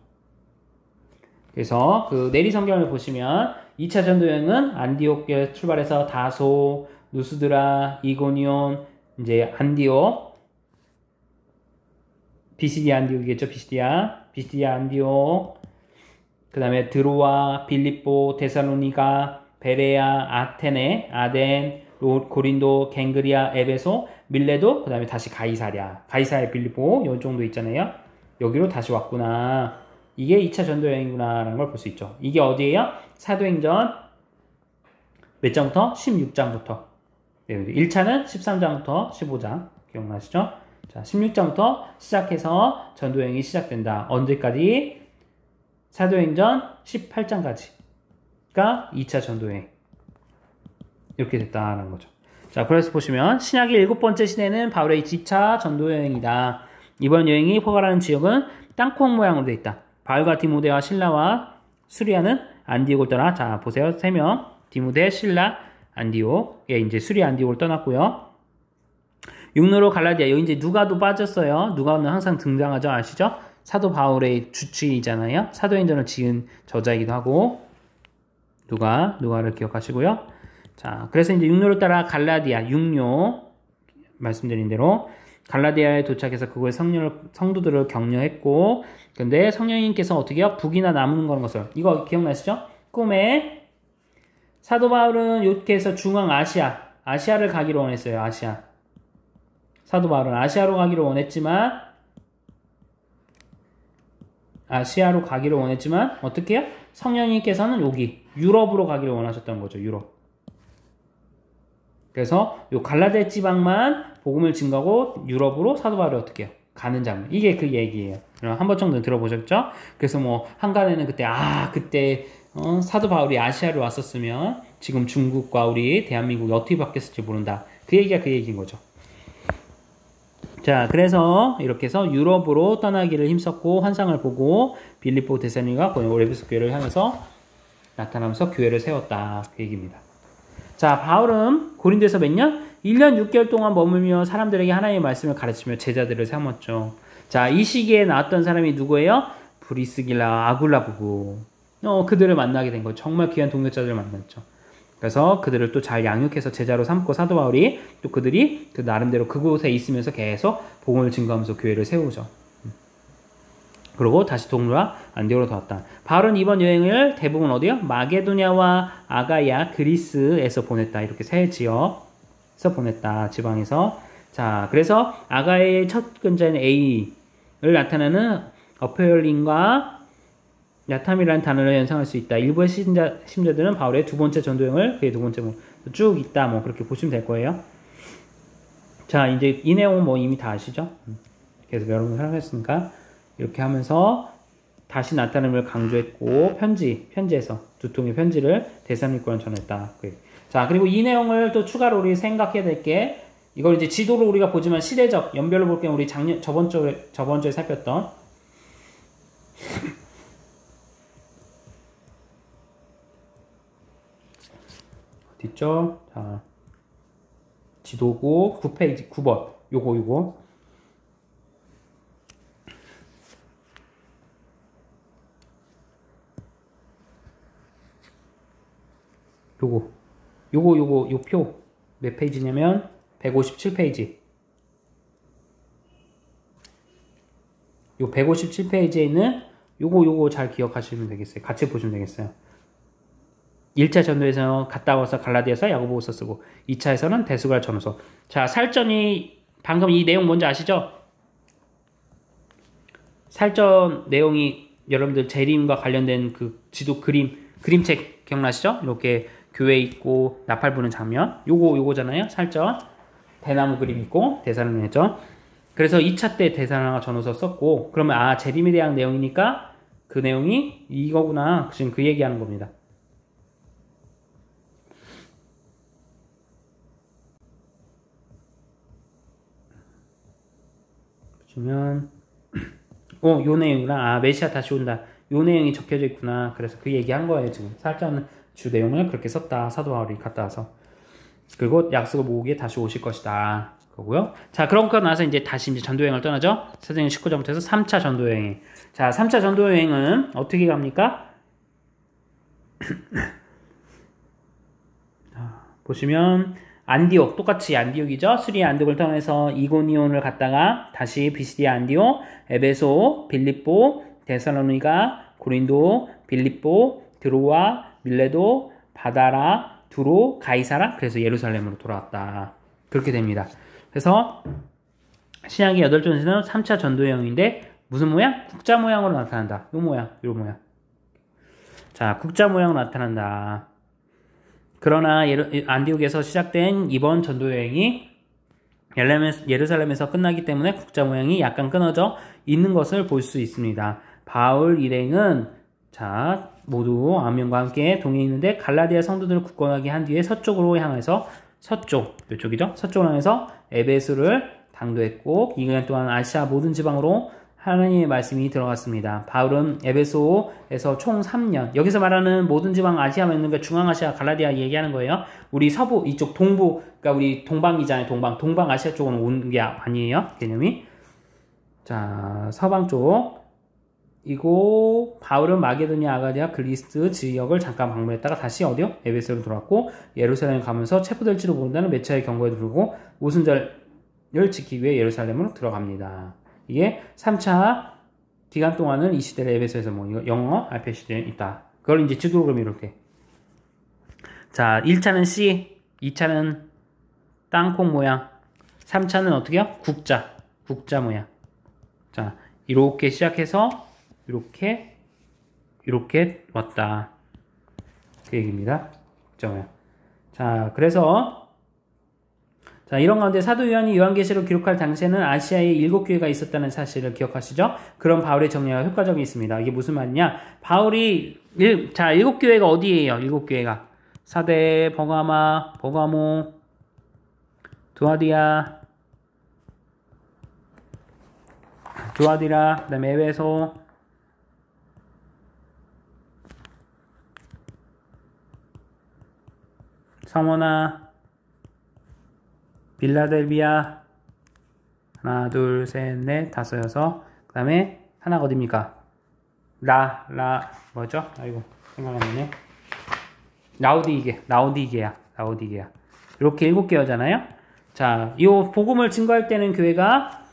그래서 그 내리성경을 보시면 2차 전도여행은 안디옥에 출발해서 다소, 누스드라, 이고니온, 이제 안디옥, 비시디아 안디옥이겠죠. 비시디아 안디옥, 그 다음에 드로아, 빌립보, 데살로니가, 베레아, 아테네, 아덴, 고린도, 갱그리아, 에베소, 밀레도, 그 다음에 다시 가이사랴, 빌립보 요 정도 있잖아요. 여기로 다시 왔구나. 이게 2차 전도 여행이구나 라는 걸 볼 수 있죠. 이게 어디예요? 사도행전 몇 장부터? 16장부터. 1차는 13장부터 15장. 기억나시죠? 자, 16장부터 시작해서 전도여행이 시작된다. 언제까지? 사도행전 18장까지가 2차 전도여행. 이렇게 됐다는 거죠. 자, 그래서 보시면 신약의 7번째 시대는 바울의 2차 전도여행이다. 이번 여행이 포괄하는 지역은 땅콩 모양으로 되어 있다. 바울과 디모데와 실라와 수리아는 안디옥을 떠나, 자, 보세요. 3명. 디모데, 실라, 안디옥. 예, 이제 수리아 안디옥을 떠났고요. 육로로 갈라디아. 여기 이제 누가도 빠졌어요. 누가는 항상 등장하죠. 아시죠? 사도 바울의 주치의잖아요. 사도행전을 지은 저자이기도 하고. 누가를 기억하시고요. 자, 그래서 이제 육로를 따라 갈라디아, 육로. 말씀드린 대로. 갈라디아에 도착해서 그곳의 성도들을 격려했고, 근데 성령님께서 어떻게 해요? 북이나 남은 거는 것을. 이거 기억나시죠? 꿈에 사도 바울은 이렇게 해서 중앙 아시아를 가기로 원했어요. 아시아. 사도 바울은 아시아로 가기로 원했지만 어떻게 해요? 성령님께서는 여기 유럽으로 가기를 원하셨던 거죠. 유럽. 그래서 요 갈라디아 지방만 복음을 증거하고 유럽으로 사도 바울이 어떻게 해요? 가는 장면. 이게 그 얘기예요. 한 번 정도 들어보셨죠? 그래서 뭐 한간에는 그때 사도 바울이 아시아로 왔었으면 지금 중국과 우리 대한민국이 어떻게 바뀌었을지 모른다. 그 얘기가 그 얘기인 거죠. 자, 그래서 이렇게 해서 유럽으로 떠나기를 힘썼고 환상을 보고 빌립보 데살로니가 에베소 교회를 향해서 나타나면서 교회를 세웠다. 그 얘기입니다. 자, 바울은 고린도에서 몇 년? 1년 6개월 동안 머물며 사람들에게 하나님의 말씀을 가르치며 제자들을 삼았죠. 자, 이 시기에 나왔던 사람이 누구예요? 브리스길라, 아굴라 부부. 그들을 만나게 된 거죠. 정말 귀한 동역자들을 만났죠. 그래서 그들을 또 잘 양육해서 제자로 삼고 사도 바울이 또 그들이 그 나름대로 그곳에 있으면서 계속 복음을 증거하면서 교회를 세우죠. 그리고 다시 동로와 안디옥으로 돌아왔다. 바울은 이번 여행을 대부분 어디요? 마게도냐와 아가야, 그리스에서 보냈다. 이렇게 세 지역에서 보냈다. 지방에서. 자, 그래서 아가야의 첫 근자인 A를 나타내는 어페얼린과 야탐이라는 단어를 연상할 수 있다. 일부의 신자들은 바울의 두 번째 전도여행을 그의 두 번째 쭉 있다. 그렇게 보시면 될 거예요. 자, 이제 이 내용은 이미 다 아시죠? 그래서 여러분 설명했으니까 이렇게 하면서 다시 나타남을 강조했고 편지에서 두 통의 편지를 데살로니가에 전했다. 자, 그리고 이 내용을 또 추가로 우리 생각해야 될 게 이걸 이제 지도로 우리가 보지만 시대적 연별로 볼 경우 우리 저번 주에 살폈던 어디 있죠? 자, 지도고 9페이지 9번 요거 요 표 몇 페이지냐면 157페이지. 요 157페이지에 있는 요거 잘 기억하시면 되겠어요. 같이 보시면 되겠어요. 1차 전도에서 갔다 와서 갈라디아서 야고보서 쓰고 2차에서는 데스갈 전서. 자, 살전이 방금 이 내용 뭔지 아시죠? 살전 내용이 여러분들 재림과 관련된 그 지도 그림책 기억나시죠? 이렇게 교회 있고 나팔 부는 장면. 요거잖아요. 살전. 대나무 그림 있고 데살로니가죠. 그래서 2차 때 데살로니가 전후서 썼고 그러면 재림에 대한 내용이니까 그 내용이 이거구나. 지금 그 얘기하는 겁니다. 보시면 요 내용이랑 메시아 다시 온다. 요 내용이 적혀져 있구나. 그래서 그 얘기한 거예요. 지금 살전 주 내용을 그렇게 썼다. 사도 바울이 갔다 와서. 그리고 약속을 모으기에 다시 오실 것이다. 그거고요. 자, 그러고 나서 이제 다시 전도여행을 떠나죠. 사도행전 19장부터 해서 3차 전도여행. 자, 3차 전도여행은 어떻게 갑니까? 보시면 안디옥, 똑같이 안디옥이죠. 수리아 안디옥을 통해서 이고니온을 갔다가 다시 비시디아 안디옥, 에베소, 빌립보, 데살로니가, 고린도, 빌립보, 드로아, 밀레도, 바다라, 두로 가이사라 그래서 예루살렘으로 돌아왔다. 그렇게 됩니다. 그래서 신약의 8전시는 3차 전도여행인데 무슨 모양? 국자 모양으로 나타난다. 요 모양, 요 모양. 자, 국자 모양으로 나타난다. 그러나 안디옥에서 시작된 이번 전도여행이 예루살렘에서 끝나기 때문에 국자 모양이 약간 끊어져 있는 것을 볼 수 있습니다. 바울 일행은 자 모두 9명과 함께 동행해 있는데 갈라디아 성도들을 굳건하게 한 뒤에 서쪽으로 향해서 이쪽이죠? 서쪽으로 향해서 에베소를 당도했고 이 기간 동안 아시아 모든 지방으로 하나님의 말씀이 들어갔습니다. 바울은 에베소에서 총 3년, 여기서 말하는 모든 지방 아시아만 있는 게 중앙아시아, 갈라디아 얘기하는 거예요. 우리 서부, 이쪽 동부, 그러니까 우리 동방이잖아요. 동방 아시아 쪽으로 온 게 아니에요. 개념이. 자, 서방 쪽. 이고 바울은 마게도니아, 아가디아, 글리스 지역을 잠깐 방문했다가 다시 어디요? 에베소로 돌아왔고 예루살렘에 가면서 체포될지도 모른다는 몇 차례 경고에도 불구하고 오순절을 지키기 위해 예루살렘으로 들어갑니다. 이게 3차 기간 동안은 이 시대를 에베소에서 이거 영어 알파 시대에 있다. 그걸 이제 지도로 그럼 이렇게. 자, 1차는 C, 2차는 땅콩 모양, 3차는 어떻게요? 국자 모양. 자, 이렇게 시작해서 이렇게 왔다. 그 얘기입니다. 국자 모양. 자, 그래서 자, 이런 가운데 사도 요한이 요한계시록 기록할 당시에는 아시아에 7교회가 있었다는 사실을 기억하시죠? 그런 바울의 정리가 효과적이 있습니다. 이게 무슨 말이냐? 바울이 7교회가 어디예요? 7교회가 사대, 버가모, 두아디라, 그다음에 에베소, 서머나, 빌라델비아, 하나, 둘, 셋, 넷, 다섯, 여섯. 그 다음에 하나가 어딥니까? 뭐죠? 아이고, 생각 안 나네. 라오디게야. 이렇게 7개였잖아요? 자, 이 복음을 증거할 때는 교회가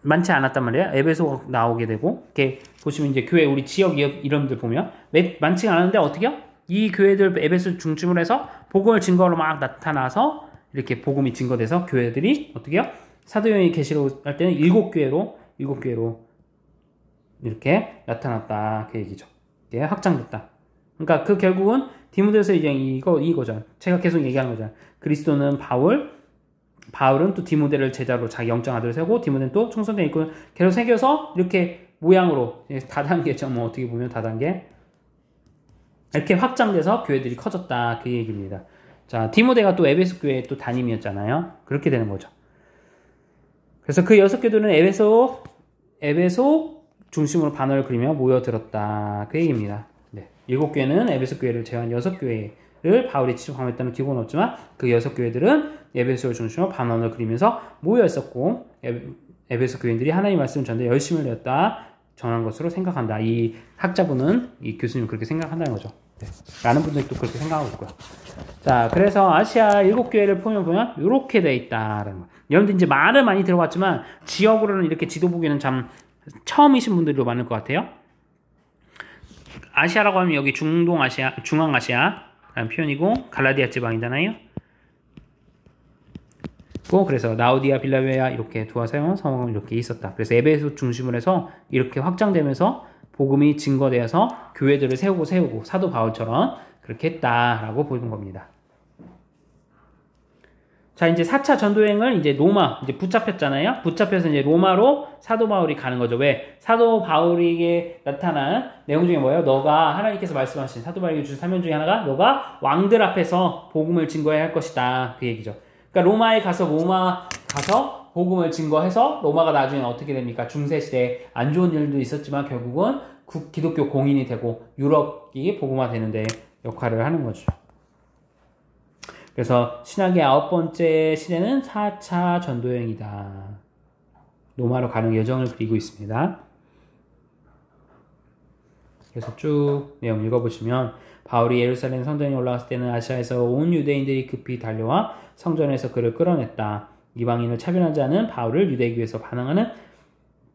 많지 않았단 말이에요. 에베소가 나오게 되고, 이렇게 보시면 이제 교회 우리 지역 이름들 보면 많지가 않은데 어떻게요? 이 교회들 에베소 중심으로 해서 복음을 증거로 막 나타나서 이렇게 복음이 증거돼서 교회들이 어떻게요? 사도행이 계시록 할 때는 7교회로 이렇게 나타났다. 그 얘기죠. 이게 확장됐다. 그러니까 그 결국은 디모데서 이제 이거죠. 제가 계속 얘기하는 거잖아요. 그리스도는 바울은 또 디모데를 제자로 자기 영적 아들을 세우고 디모데는 또 총선대 있고 계속 새겨서 이렇게 모양으로 다단계죠. 뭐 어떻게 보면 다단계 이렇게 확장돼서 교회들이 커졌다. 그 얘기입니다. 자, 디모데가 또 에베소 교회의 또 담임이었잖아요. 그렇게 되는 거죠. 그래서 그 6교회들은 에베소 중심으로 반월을 그리며 모여들었다. 그 얘기입니다. 네. 7교회는 에베소 교회를 제외한 6교회를 바울이 지적함했다는 기록은 없지만 그 6교회들은 에베소를 중심으로 반원을 그리면서 모여 있었고 에베소 교인들이 하나님의 말씀을 전달에 열심을 내었다. 전한 것으로 생각한다. 이 학자분은 이 교수님은 그렇게 생각한다는 거죠. 네. 많은 분들이 또 그렇게 생각하고 있고요. 자, 그래서 아시아 7교회를 보면 이렇게 돼 있다라는 거. 여러분들 이제 말은 많이 들어봤지만 지역으로는 이렇게 지도 보기는 참 처음이신 분들도 많을 것 같아요. 아시아라고 하면 여기 중앙아시아라는 표현이고 갈라디아 지방이잖아요. 그래서 라오디아, 빌라베아 이렇게 두아세온 성은 이렇게 있었다. 그래서 에베소 중심으로 해서 이렇게 확장되면서 복음이 증거되어서 교회들을 세우고 사도 바울처럼 그렇게 했다라고 보이는 겁니다. 자, 이제 4차 전도행을 이제 로마 이제 붙잡혔잖아요. 붙잡혀서 이제 로마로 사도 바울이 가는 거죠. 왜? 사도 바울에게 나타난 내용 중에 뭐예요? 너가 하나님께서 말씀하신 사도 바울에게 주신 사명 중에 하나가 너가 왕들 앞에서 복음을 증거해야 할 것이다. 그 얘기죠. 그러니까 로마 가서 복음을 증거해서 로마가 나중에 어떻게 됩니까? 중세시대에 안 좋은 일도 있었지만 결국은 기독교 공인이 되고 유럽이 복음화되는데 역할을 하는 거죠. 그래서 신학의 9번째 시대는 4차 전도여행이다. 로마로 가는 여정을 그리고 있습니다. 그래서 쭉 내용 읽어보시면 바울이 예루살렘 성전에 올라갔을 때는 아시아에서 온 유대인들이 급히 달려와 성전에서 그를 끌어냈다. 이방인을 차별하지 않은 바울을 유대교에서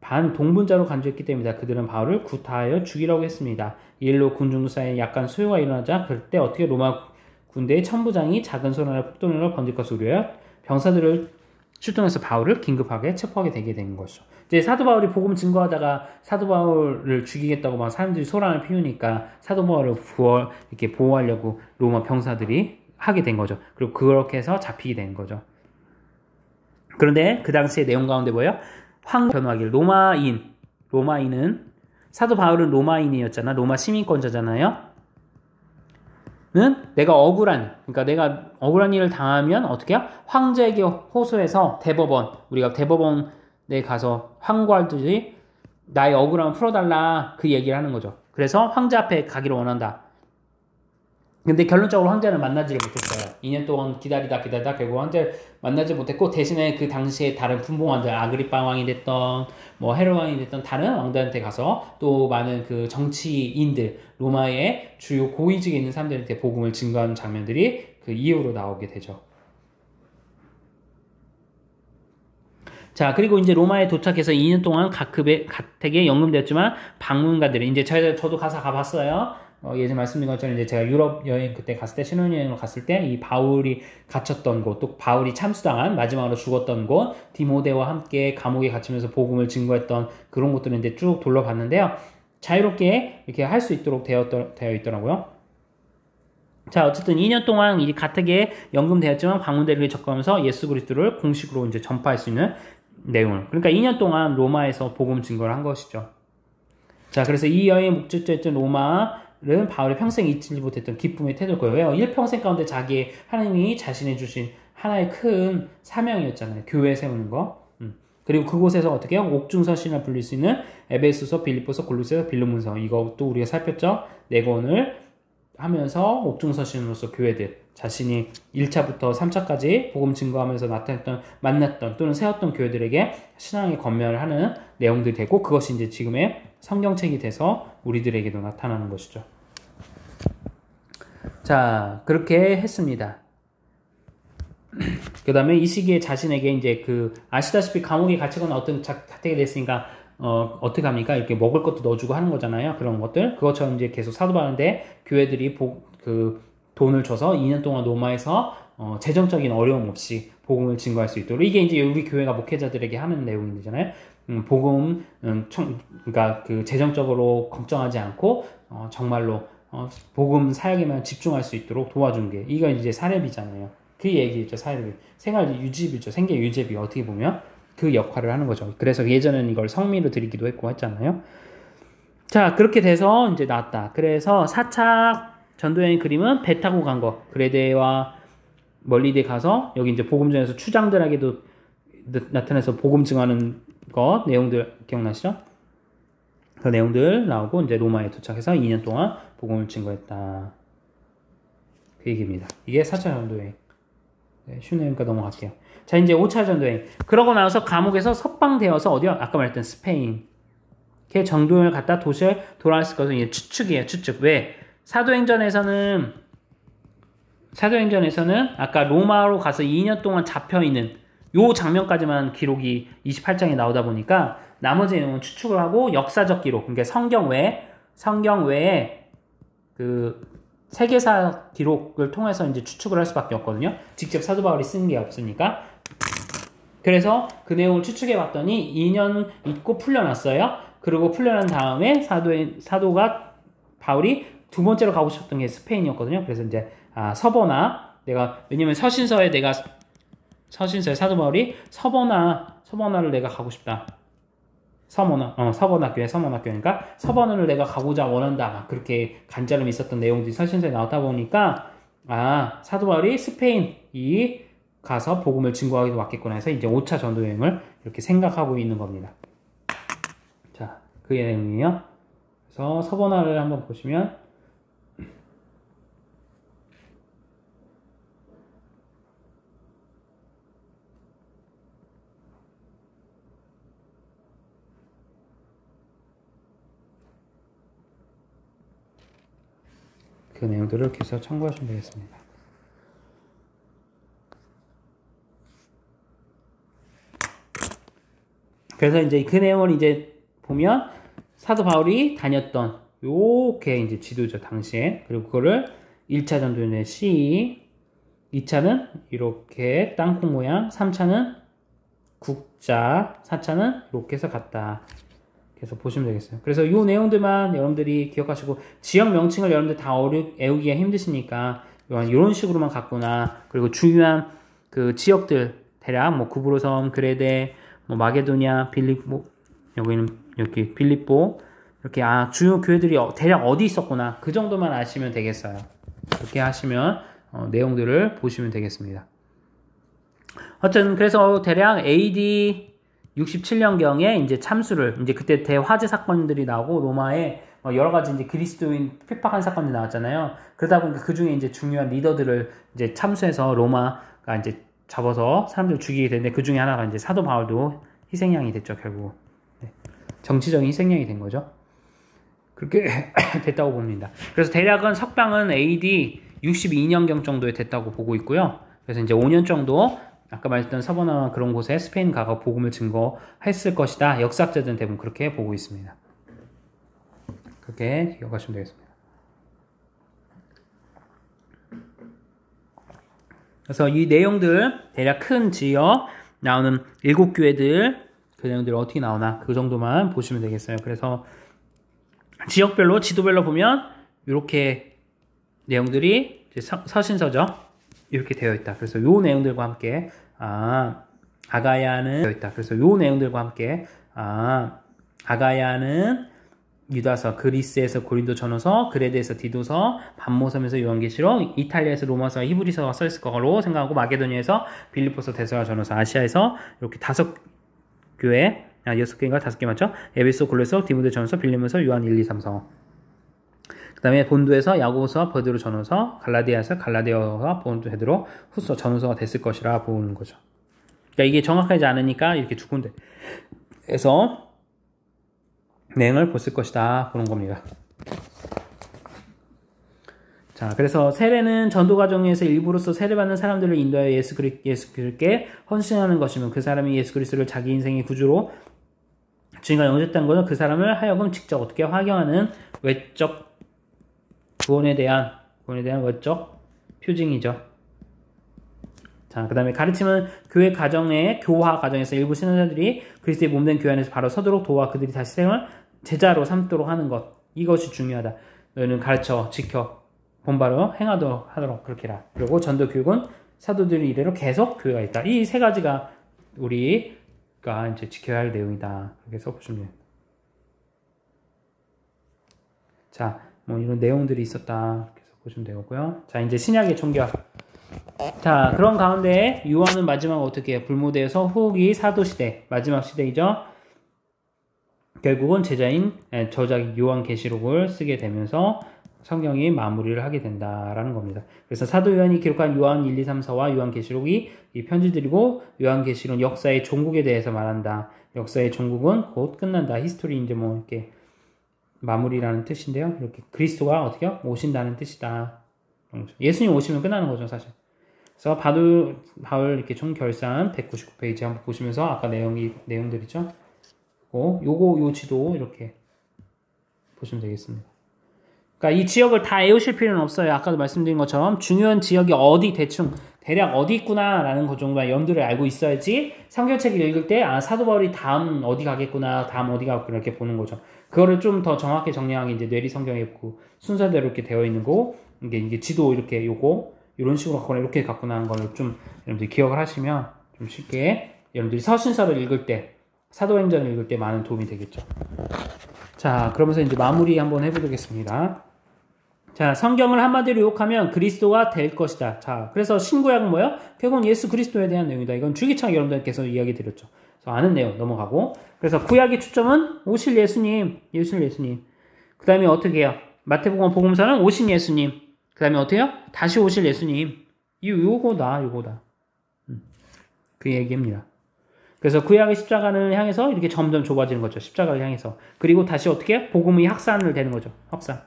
반동분자로 간주했기 때문이다. 그들은 바울을 구타하여 죽이라고 했습니다. 이 일로 군중들 사이에 약간 소요가 일어나자 그때 어떻게 로마 군대의 천부장이 작은 소란을 폭동으로 번질 것을 우려하여 병사들을 출동해서 바울을 긴급하게 체포하게 되게 된 것이죠. 이제 사도 바울이 복음 증거하다가 사도 바울을 죽이겠다고 막 사람들이 소란을 피우니까 사도 바울을 이렇게 보호하려고 로마 병사들이 하게 된 거죠. 그리고 그렇게 해서 잡히게 된 거죠. 그런데 그 당시의 내용 가운데 뭐예요? 변호하길 로마인은 사도 바울은 로마인이었잖아. 로마 시민권자잖아요. 는 내가 억울한 일을 당하면 어떻게 해요? 황제에게 호소해서 우리가 대법원에 가서 항고하듯이 나의 억울함을 풀어달라 그 얘기를 하는 거죠. 그래서 황제 앞에 가기를 원한다. 근데 결론적으로 황제를 만나지를 못했어요. 2년 동안 기다리다 결국 황제를 만나지 못했고 대신에 그 당시에 다른 분봉왕들 아그리파 왕이 됐던 뭐 헤롯 왕이 됐던 다른 왕들한테 가서 또 많은 그 정치인들 로마의 주요 고위직에 있는 사람들한테 복음을 증거하는 장면들이 그 이후로 나오게 되죠. 자, 그리고 이제 로마에 도착해서 2년 동안 가택에 연금되었지만 방문가들이 이제 저도 가서 가봤어요. 예전에 말씀드린 것처럼 이제 제가 유럽 여행 그때 갔을 때 신혼여행으로 갔을 때 이 바울이 갇혔던 곳, 또 바울이 참수당한 마지막으로 죽었던 곳, 디모데와 함께 감옥에 갇히면서 복음을 증거했던 그런 곳들을 이제 쭉 둘러봤는데요. 자유롭게 이렇게 할 수 있도록 되어 있더라고요. 자, 어쨌든 2년 동안 이 가택에 연금되었지만 방문대를 접근하면서 예수 그리스도를 공식으로 이제 전파할 수 있는 내용을. 그러니까 2년 동안 로마에서 복음 증거를 한 것이죠. 자, 그래서 이 여행의 목적지였던 로마는 바울이 평생 잊지 못했던 기쁨의 태도일 거예요. 왜요? 일평생 가운데 자기의 하나님이 자신이 주신 하나의 큰 사명이었잖아요. 교회 세우는 거. 그리고 그곳에서 어떻게 해요? 옥중서신을 불릴 수 있는 에베소서, 빌립보서, 골로새서, 빌립보서 이것도 우리가 살폈죠. 4권을 하면서 옥중서신으로서 교회들 자신이 1차부터 3차까지 복음 증거하면서 만났던 또는 세웠던 교회들에게 신앙의 권면을 하는 내용들이 되고 그것이 이제 지금의 성경책이 돼서 우리들에게도 나타나는 것이죠. 자, 그렇게 했습니다. 그 다음에 이 시기에 자신에게 이제 아시다시피 감옥에 갇히거나 어떤 가택이 됐으니까 어떻게 합니까? 이렇게 먹을 것도 넣어주고 하는 거잖아요. 그런 것들. 그것처럼 이제 계속 사도바울한테 교회들이 돈을 줘서 2년 동안 로마에서 재정적인 어려움 없이 복음을 증거할 수 있도록. 이게 이제 우리 교회가 목회자들에게 하는 내용이잖아요. 그러니까 재정적으로 걱정하지 않고 정말로 복음 사역에만 집중할 수 있도록 도와준 게 이거 이제 사례비잖아요. 그 얘기죠. 사례비. 생활 유지비죠. 생계 유지비 어떻게 보면 그 역할을 하는 거죠. 그래서 예전에는 이걸 성미로 드리기도 했고 했잖아요. 자, 그렇게 돼서 이제 나왔다. 그래서 4차 전도여행 그림은 배 타고 간 거. 그레데와 멀리데 가서 여기 이제 복음전에서 추장들에게도 나타나서 복음 증하는 것 내용들 기억나시죠? 그 내용들 나오고 이제 로마에 도착해서 2년 동안 복음을 증거했다. 그 얘기입니다. 이게 4차 전도여행. 네, 쉬운 내용이니까 넘어갈게요. 자, 이제 5차 전도여행. 그러고 나서 감옥에서 석방되어서 어디요? 아까 말했던 스페인. 걔 정도여행을 갔다 도시에 돌아왔을 것은 이제 추측이에요. 추측. 왜? 사도행전에서는 아까 로마로 가서 2년 동안 잡혀있는 요 장면까지만 기록이 28장에 나오다 보니까 나머지 내용은 추측을 하고 역사적 기록, 그러니까 성경 외에 세계사 기록을 통해서 이제 추측을 할 수밖에 없거든요. 직접 사도 바울이 쓴 게 없으니까. 그래서 그 내용을 추측해 봤더니 2년 있고 풀려났어요. 그리고 풀려난 다음에 사도가 바울이 두 번째로 가고 싶었던 게 스페인이었거든요. 그래서 이제 왜냐면 서신서에 사도 바울이 서버나를 내가 가고 싶다. 서번학교에 서번학교니까 서번을 내가 가고자 원한다. 막 그렇게 간절함이 있었던 내용들이 서신서에 나오다 보니까 사도 바울이 스페인이 가서 복음을 증거하기도 왔겠구나 해서 이제 5차 전도여행을 이렇게 생각하고 있는 겁니다. 자, 그 내용이에요. 그래서 서번화를 한번 보시면 그 내용들을 이렇게 해서 참고하시면 되겠습니다. 그래서 이제 그 내용을 이제 보면 사도 바울이 다녔던 요렇게 이제 지도죠, 당시에. 그리고 그거를 1차 전도연의 C, 2차는 이렇게 땅콩 모양, 3차는 국자, 4차는 이렇게 해서 갔다. 그래서 보시면 되겠어요. 그래서 요 내용들만 여러분들이 기억하시고, 지역 명칭을 여러분들 다 외우기가 힘드시니까 이런 식으로만 갔구나. 그리고 중요한 그 지역들 대략 뭐 구브로섬, 그레데, 뭐 마게도냐, 빌립보, 여기는 이렇게 빌립보, 이렇게 주요 교회들이 대략 어디 있었구나. 그 정도만 아시면 되겠어요. 그렇게 하시면 내용들을 보시면 되겠습니다. 어쨌든 그래서 대략 AD 67년경에 이제 참수를, 이제 그때 대화재 사건들이 나오고 로마에 여러 가지 이제 그리스도인 핍박한 사건들이 나왔잖아요. 그러다 보니까 그 중에 이제 중요한 리더들을 이제 참수해서 로마가 이제 잡아서 사람들을 죽이게 되는데, 그 중에 하나가 이제 사도 바울도 희생양이 됐죠, 결국. 네. 정치적인 희생양이 된 거죠. 그렇게 됐다고 봅니다. 그래서 대략은 석방은 AD 62년경 정도에 됐다고 보고 있고요. 그래서 이제 5년 정도 아까 말했던 서버나와 그런 곳에 스페인 가가 복음을 증거했을 것이다. 역사학자들은 대부분 그렇게 보고 있습니다. 그렇게 기억하시면 되겠습니다. 그래서 이 내용들, 대략 큰 지역 나오는 7교회들, 그 내용들이 어떻게 나오나 그 정도만 보시면 되겠어요. 그래서 지역별로, 지도별로 보면 이렇게 내용들이 서신서죠. 이렇게 되어 있다. 그래서 요 내용들과 함께 아가야는 되어 있다. 그래서 요 내용들과 함께 아가야는 유다서, 그리스에서 고린도 전후서, 그레데에서 디도서, 반모섬에서 요한계시록, 이탈리아에서 로마서, 히브리서가 써있을 거로 생각하고, 마게도니아에서 빌립보서, 데살로니가 전후서, 아시아에서 이렇게 5교회, 6개인가 5개 맞죠? 에베소, 골로새, 디모데 전후서, 빌립보서, 요한 1, 2, 3서. 그 다음에 본도에서 야고보서, 베드로 전후서, 갈라디아에서 갈라디아와 본도, 베드로 후서 전후서가 됐을 것이라 보는 거죠. 그러니까 이게 정확하지 않으니까 이렇게 두 군데에서 내용을 보실 것이다 보는 겁니다. 자, 그래서 세례는 전도 과정에서 일부로서 세례받는 사람들을 인도하여 예수 그리스도께 헌신하는 것이면, 그 사람이 예수 그리스도를 자기 인생의 구주로 주인과 영접했다는 것은 그 사람을 하여금 직접 어떻게 확용하는 외적 구원에 대한 외적 표징이죠. 자, 그 다음에 가르침은 교회 과정의 교화 과정에서 일부 신앙자들이 그리스도의 몸된 교회 안에서 바로 서도록 도와 그들이 다시 생을 제자로 삼도록 하는 것, 이것이 중요하다. 너희는 가르쳐 지켜 본바로 행하도록 그렇게라. 그리고 전도 교육은 사도들의 이래로 계속 교회가 있다. 이 세 가지가 우리가 이제 지켜야 할 내용이다. 그렇게 써보시면 됩니다. 자, 뭐 이런 내용들이 있었다. 그래서 보시면 되고요. 자, 이제 신약의 종교. 자, 그런 가운데 요한은 마지막 어떻게 해요? 불모대에서 후기 사도시대, 마지막 시대이죠. 결국은 제자인 저자 요한계시록을 쓰게 되면서 성경이 마무리를 하게 된다라는 겁니다. 그래서 사도 요한이 기록한 요한 1, 2, 3, 4와 요한계시록이 이 편지들이고, 요한계시록은 역사의 종국에 대해서 말한다. 역사의 종국은 곧 끝난다. 히스토리 이제 뭐 이렇게 마무리라는 뜻인데요. 이렇게 그리스도가 어떻게 오신다는 뜻이다. 예수님 오시면 끝나는 거죠, 사실. 그래서 바울 이렇게 총 결산 199페이지 한번 보시면서 아까 내용들이죠. 요 지도 이렇게 보시면 되겠습니다. 그러니까 이 지역을 다 외우실 필요는 없어요. 아까도 말씀드린 것처럼 중요한 지역이 어디 대략 어디 있구나라는 것 정도만 염두를 알고 있어야지 성경책을 읽을 때 사도 바울이 다음 어디 가겠구나, 다음 어디 가겠구나 이렇게 보는 거죠. 그거를 좀 더 정확히 정리하기 이제 뇌리 성경에 순서대로 이렇게 되어 있는 거고, 이게 지도 이렇게 이런 식으로 갖거나 이렇게 갖거나 하는 거를 좀 여러분들이 기억을 하시면 좀 쉽게 여러분들이 서신서를 읽을 때, 사도행전을 읽을 때 많은 도움이 되겠죠. 자, 그러면서 이제 마무리 한번 해보겠습니다. 자, 성경을 한마디로 요약하면 그리스도가 될 것이다. 자, 그래서 신구약은 뭐예요? 결국은 예수 그리스도에 대한 내용이다. 이건 주기창 여러분들께서 이야기 드렸죠. 그래서 아는 내용 넘어가고, 그래서 구약의 초점은 오실 예수님. 그 다음에 어떻게 해요? 마태복음 복음서는 오신 예수님. 그 다음에 어떻게 해요? 다시 오실 예수님. 요거다. 그 얘기입니다. 그래서 구약의 십자가를 향해서 이렇게 점점 좁아지는 거죠. 십자가를 향해서. 그리고 다시 어떻게 해요? 복음이 확산을 되는 거죠. 확산.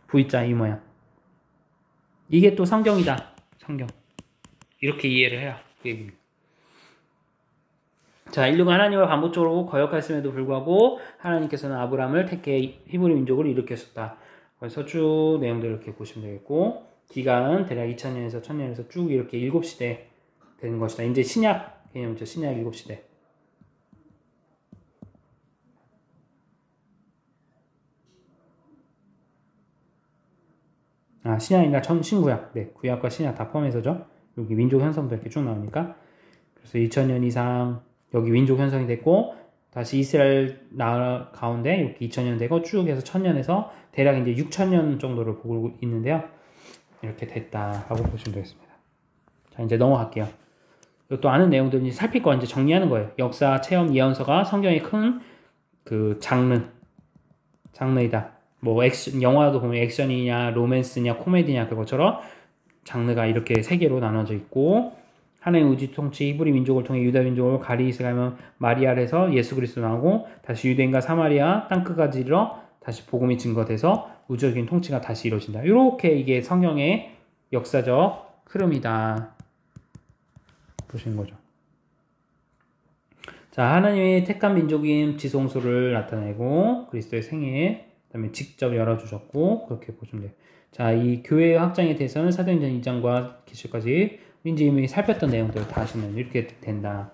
V자 이 모양. 이게 또 성경이다. 성경. 이렇게 이해를 해야 그 얘기입니다. 자, 인류가 하나님을 반복적으로 거역했음에도 불구하고 하나님께서는 아브라함을 택해 히브리 민족을 일으켰었다. 그래서 쭉 내용들을 이렇게 보시면 되겠고, 기간은 대략 2000년에서 1000년에서 쭉 이렇게 7시대 되는 것이다. 이제 신약 개념이죠. 신약 7시대. 신약이나 신구약. 네, 구약과 신약 다 포함해서죠. 여기 민족 형성도 이렇게 쭉 나오니까. 그래서 2000년 이상 여기 민족 형성이 됐고, 다시 이스라엘 나라 가운데 이렇게 2000년 되고 쭉 해서 1000년에서 대략 이제 6000년 정도를 보고 있는데요. 이렇게 됐다라고 보시면 되겠습니다. 자, 이제 넘어갈게요. 또 아는 내용들 이제 살필 거 이제 정리하는 거예요. 역사, 체험, 예언서가 성경의 큰 그 장르이다. 뭐 액션, 영화도 보면 액션이냐, 로맨스냐, 코미디냐 그것처럼 장르가 이렇게 세 개로 나눠져 있고, 하나님의 우주 통치, 히브리 민족을 통해 유다 민족을 가리이스 가면 마리아에서 예수 그리스도 나오고, 다시 유대인과 사마리아 땅끝까지 이르러 다시 복음이 증거돼서 우주적인 통치가 다시 이루어진다. 이렇게 이게 성경의 역사적 흐름이다. 보시는 거죠. 자, 하나님의 택한 민족인 지성소를 나타내고, 그리스도의 생애, 그 다음에 직접 열어주셨고, 그렇게 보시면 돼요. 자, 이 교회의 확장에 대해서는 사도행전 2장과 기술까지 이제 이미 살폈던 내용들을 다 하시면 이렇게 된다.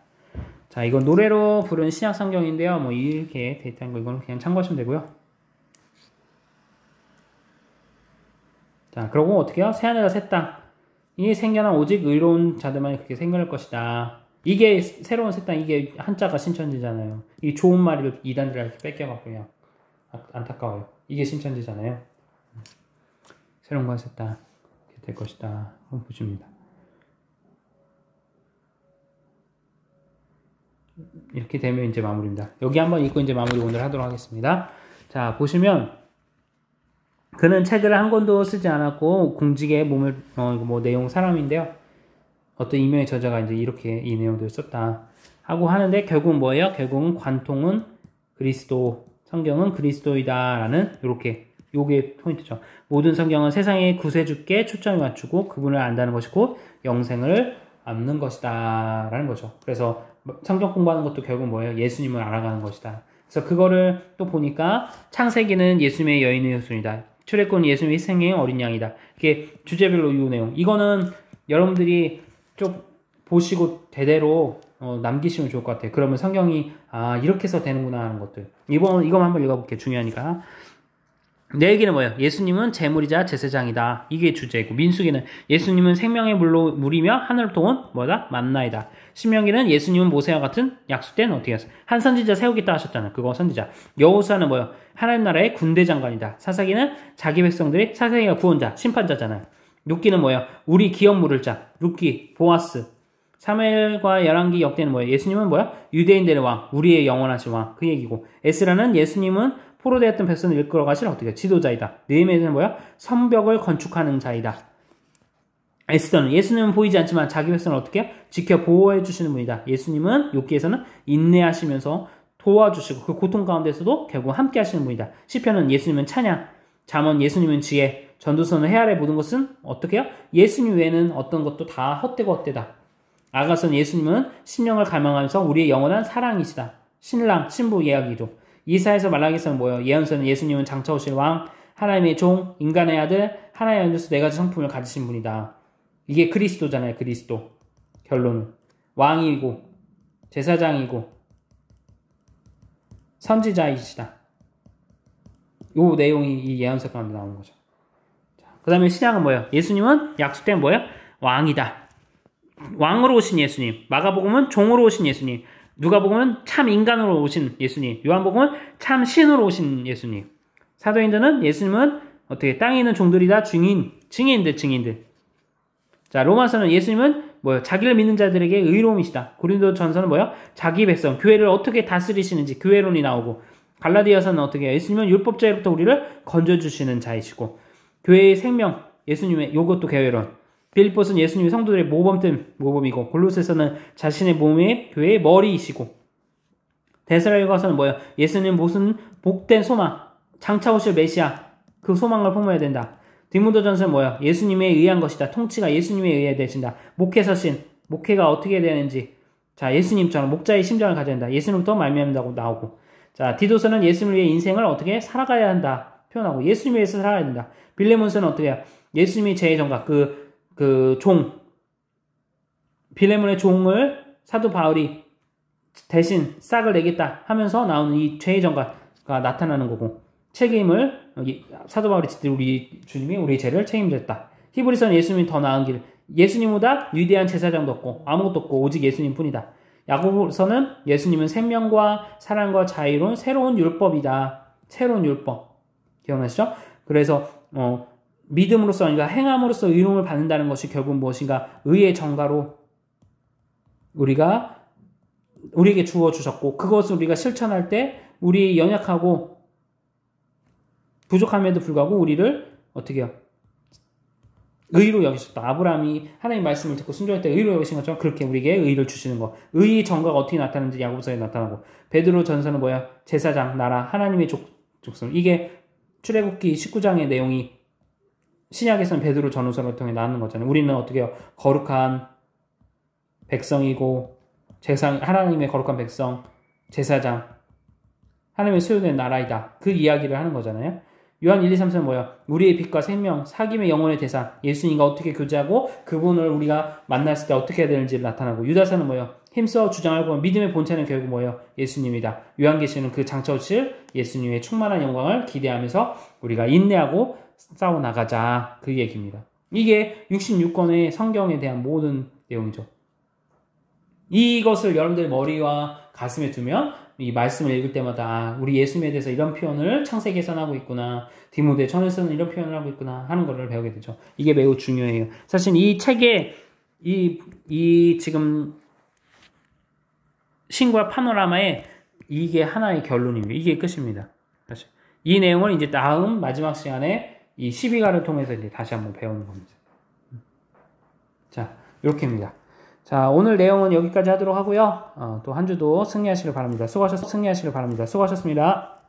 자, 이건 노래로 부른 신약 성경인데요. 뭐 이렇게 데이트한 거 이거는 그냥 참고하시면 되고요. 자, 그러고 어떻게 해요? 새하늘과 새 땅. 이 생겨난 오직 의로운 자들만이 그렇게 생겨날 것이다. 이게 새로운 새 땅, 이게 한자가 신천지잖아요. 이 좋은 말을 이단들한테 뺏겨갖고 그냥 안타까워요. 이게 신천지잖아요. 새로운 건 새 땅. 이렇게 될 것이다. 한번 보십니다. 이렇게 되면 이제 마무리입니다. 여기 한번 읽고 이제 마무리 오늘 하도록 하겠습니다. 자, 보시면 그는 책을 한 권도 쓰지 않았고 궁지게 몸을 뭐 내용 사람인데요. 어떤 이명의 저자가 이제 이렇게 이 내용들을 썼다 하고 하는데, 결국은 뭐예요? 결국은 관통은 그리스도, 성경은 그리스도이다라는 요게 포인트죠. 모든 성경은 세상의 구세주께 초점을 맞추고 그분을 안다는 것이고 영생을 얻는 것이다 라는 거죠. 그래서 성경 공부하는 것도 결국 뭐예요? 예수님을 알아가는 것이다. 그래서 그거를 또 보니까 창세기는 예수님의 여인의 후손이다. 출애굽은 예수님의 희생의 어린 양이다. 이게 주제별로 이 내용. 이거는 여러분들이 좀 보시고 대대로 남기시면 좋을 것 같아요. 그러면 성경이 이렇게 해서 되는구나 하는 것들. 이거 한번 읽어볼게요. 중요하니까. 내 얘기는 뭐예요? 예수님은 제물이자 제사장이다. 이게 주제고, 민수기는 예수님은 생명의 물이며 하늘로부터 온 뭐다? 만나이다. 신명기는 예수님은 모세와 같은 약속된 어떻게 해서 한 선지자 세우겠다 하셨잖아요. 그거 선지자. 여호수아는 뭐예요? 하나님 나라의 군대 장관이다. 사사기는 자기 백성들이, 사사기가 구원자, 심판자잖아요. 룻기는 뭐예요? 우리 기업 물을 자. 룻기, 보아스. 사무엘과 열왕기 역대는 뭐예요? 예수님은 뭐예요? 유대인들의 왕, 우리의 영원하신 왕. 그 얘기고, 에스라는 예수님은 포로되었던 백성을 이끌어 가실 어떻게 지도자이다. 느헤미야는 뭐야? 성벽을 건축하는 자이다. 에스더는 예수님은 보이지 않지만 자기 백성을 어떻게 지켜 보호해 주시는 분이다. 예수님은 욥기에서는 인내하시면서 도와주시고 그 고통 가운데서도 결국 함께 하시는 분이다. 시편은 예수님은 찬양, 잠언 예수님은 지혜, 전도서는 해 아래 모든 것은 어떻게 해요? 예수님 외에는 어떤 것도 다 헛되고 헛되다. 아가서는 예수님은 심령을 갈망하면서 우리의 영원한 사랑이시다. 신랑, 신부 이야기죠. 이사에서 말라기서는 뭐예요? 예언서는 예수님은 장차 오실 왕, 하나님의 종, 인간의 아들, 하나님의 연주수 네 가지 성품을 가지신 분이다. 이게 그리스도잖아요. 그리스도. 결론은 왕이고 제사장이고 선지자이시다. 요 내용이 이 예언서 가운데 나오는 거죠. 그 다음에 신약은 뭐예요? 예수님은 약속된 뭐예요? 왕이다. 왕으로 오신 예수님. 마가복음은 종으로 오신 예수님. 누가복음은 참 인간으로 오신 예수님. 요한복음은 참 신으로 오신 예수님. 사도행전은 예수님은 어떻게 땅에 있는 종들이다. 증인들. 자, 로마서는 예수님은 뭐예요? 자기를 믿는 자들에게 의로움이시다. 고린도전서는 뭐예요? 자기 백성, 교회를 어떻게 다스리시는지 교회론이 나오고, 갈라디아서는 어떻게 해요? 예수님은 율법자로부터 우리를 건져주시는 자이시고, 교회의 생명, 예수님의 요것도 교회론. 빌립보서는 예수님이 성도들의 모범이고, 골로새서는 자신의 몸의 교회의 머리이시고, 데살로니가서는 뭐예요? 예수님 무슨 복된 소망, 장차 오실 메시아, 그 소망을 품어야 된다. 디모데전서는 뭐예요? 예수님에 의한 것이다. 통치가 예수님에 의해 되신다. 목회서신, 목회가 어떻게 되는지, 자, 예수님처럼 목자의 심장을 가져야 한다. 예수님부터 말미암는다고 나오고. 자, 디도서는 예수님을 위해 인생을 어떻게 살아가야 한다. 표현하고 예수님 위해서 살아야 된다. 빌레몬서는 어떻게 해요? 예수님이 제정각 빌레몬의 종을 사도 바울이 대신 싹을 내겠다 하면서 나오는 이 죄의 정가가 나타나는 거고 책임을 사도 바울이 우리 주님이 우리 죄를 책임졌다. 히브리서는 예수님이 더 나은 길. 예수님보다 위대한 제사장도 없고 아무것도 없고 오직 예수님뿐이다. 야고보서는 예수님은 생명과 사랑과 자유로운 새로운 율법이다. 새로운 율법. 기억나시죠? 그래서 믿음으로써 아니라 행함으로써 의로움을 받는다는 것이 결국 무엇인가 의의 정가로 우리에게 주어 주셨고 그것을 우리가 실천할 때 우리 연약하고 부족함에도 불구하고 우리를 어떻게 해요? 의로 여기셨다. 아브라함이 하나님 말씀을 듣고 순종할 때 의로 여기신 것처럼 그렇게 우리에게 의를 주시는 거. 의의 정가가 어떻게 나타나는지 야고보서에 나타나고 베드로 전서는 뭐야? 제사장, 나라, 하나님의 족속. 이게 출애굽기 19장의 내용이 신약에서는 베드로 전후서를 통해 나오는 거잖아요. 우리는 어떻게 해요? 거룩한 백성이고 하나님의 거룩한 백성, 제사장, 하나님의 소유된 나라이다. 그 이야기를 하는 거잖아요. 요한 1, 2, 3서는 뭐야? 우리의 빛과 생명, 사귐의 영혼의 대상, 예수님과 어떻게 교제하고 그분을 우리가 만났을 때 어떻게 해야 되는지를 나타나고 유다서는 뭐예요? 힘써 주장하고 믿음의 본체는 결국 뭐예요? 예수님이다. 요한계시는 그 장처칠 예수님의 충만한 영광을 기대하면서 우리가 인내하고 싸워나가자. 그 얘기입니다. 이게 66권의 성경에 대한 모든 내용이죠. 이것을 여러분들 머리와 가슴에 두면 이 말씀을 읽을 때마다 우리 예수님에 대해서 이런 표현을 창세기에서는 하고 있구나. 디모데 전에서는 이런 표현을 하고 있구나 하는 것을 배우게 되죠. 이게 매우 중요해요. 사실 이 책에 이 지금 신과 파노라마에 이게 하나의 결론입니다. 이게 끝입니다. 사실 이 내용을 이제 다음 마지막 시간에 이 12가를 통해서 이제 다시 한번 배우는 겁니다. 자, 이렇게입니다. 자, 오늘 내용은 여기까지 하도록 하고요. 또 한 주도 승리하시길 바랍니다. 수고하셨습니다.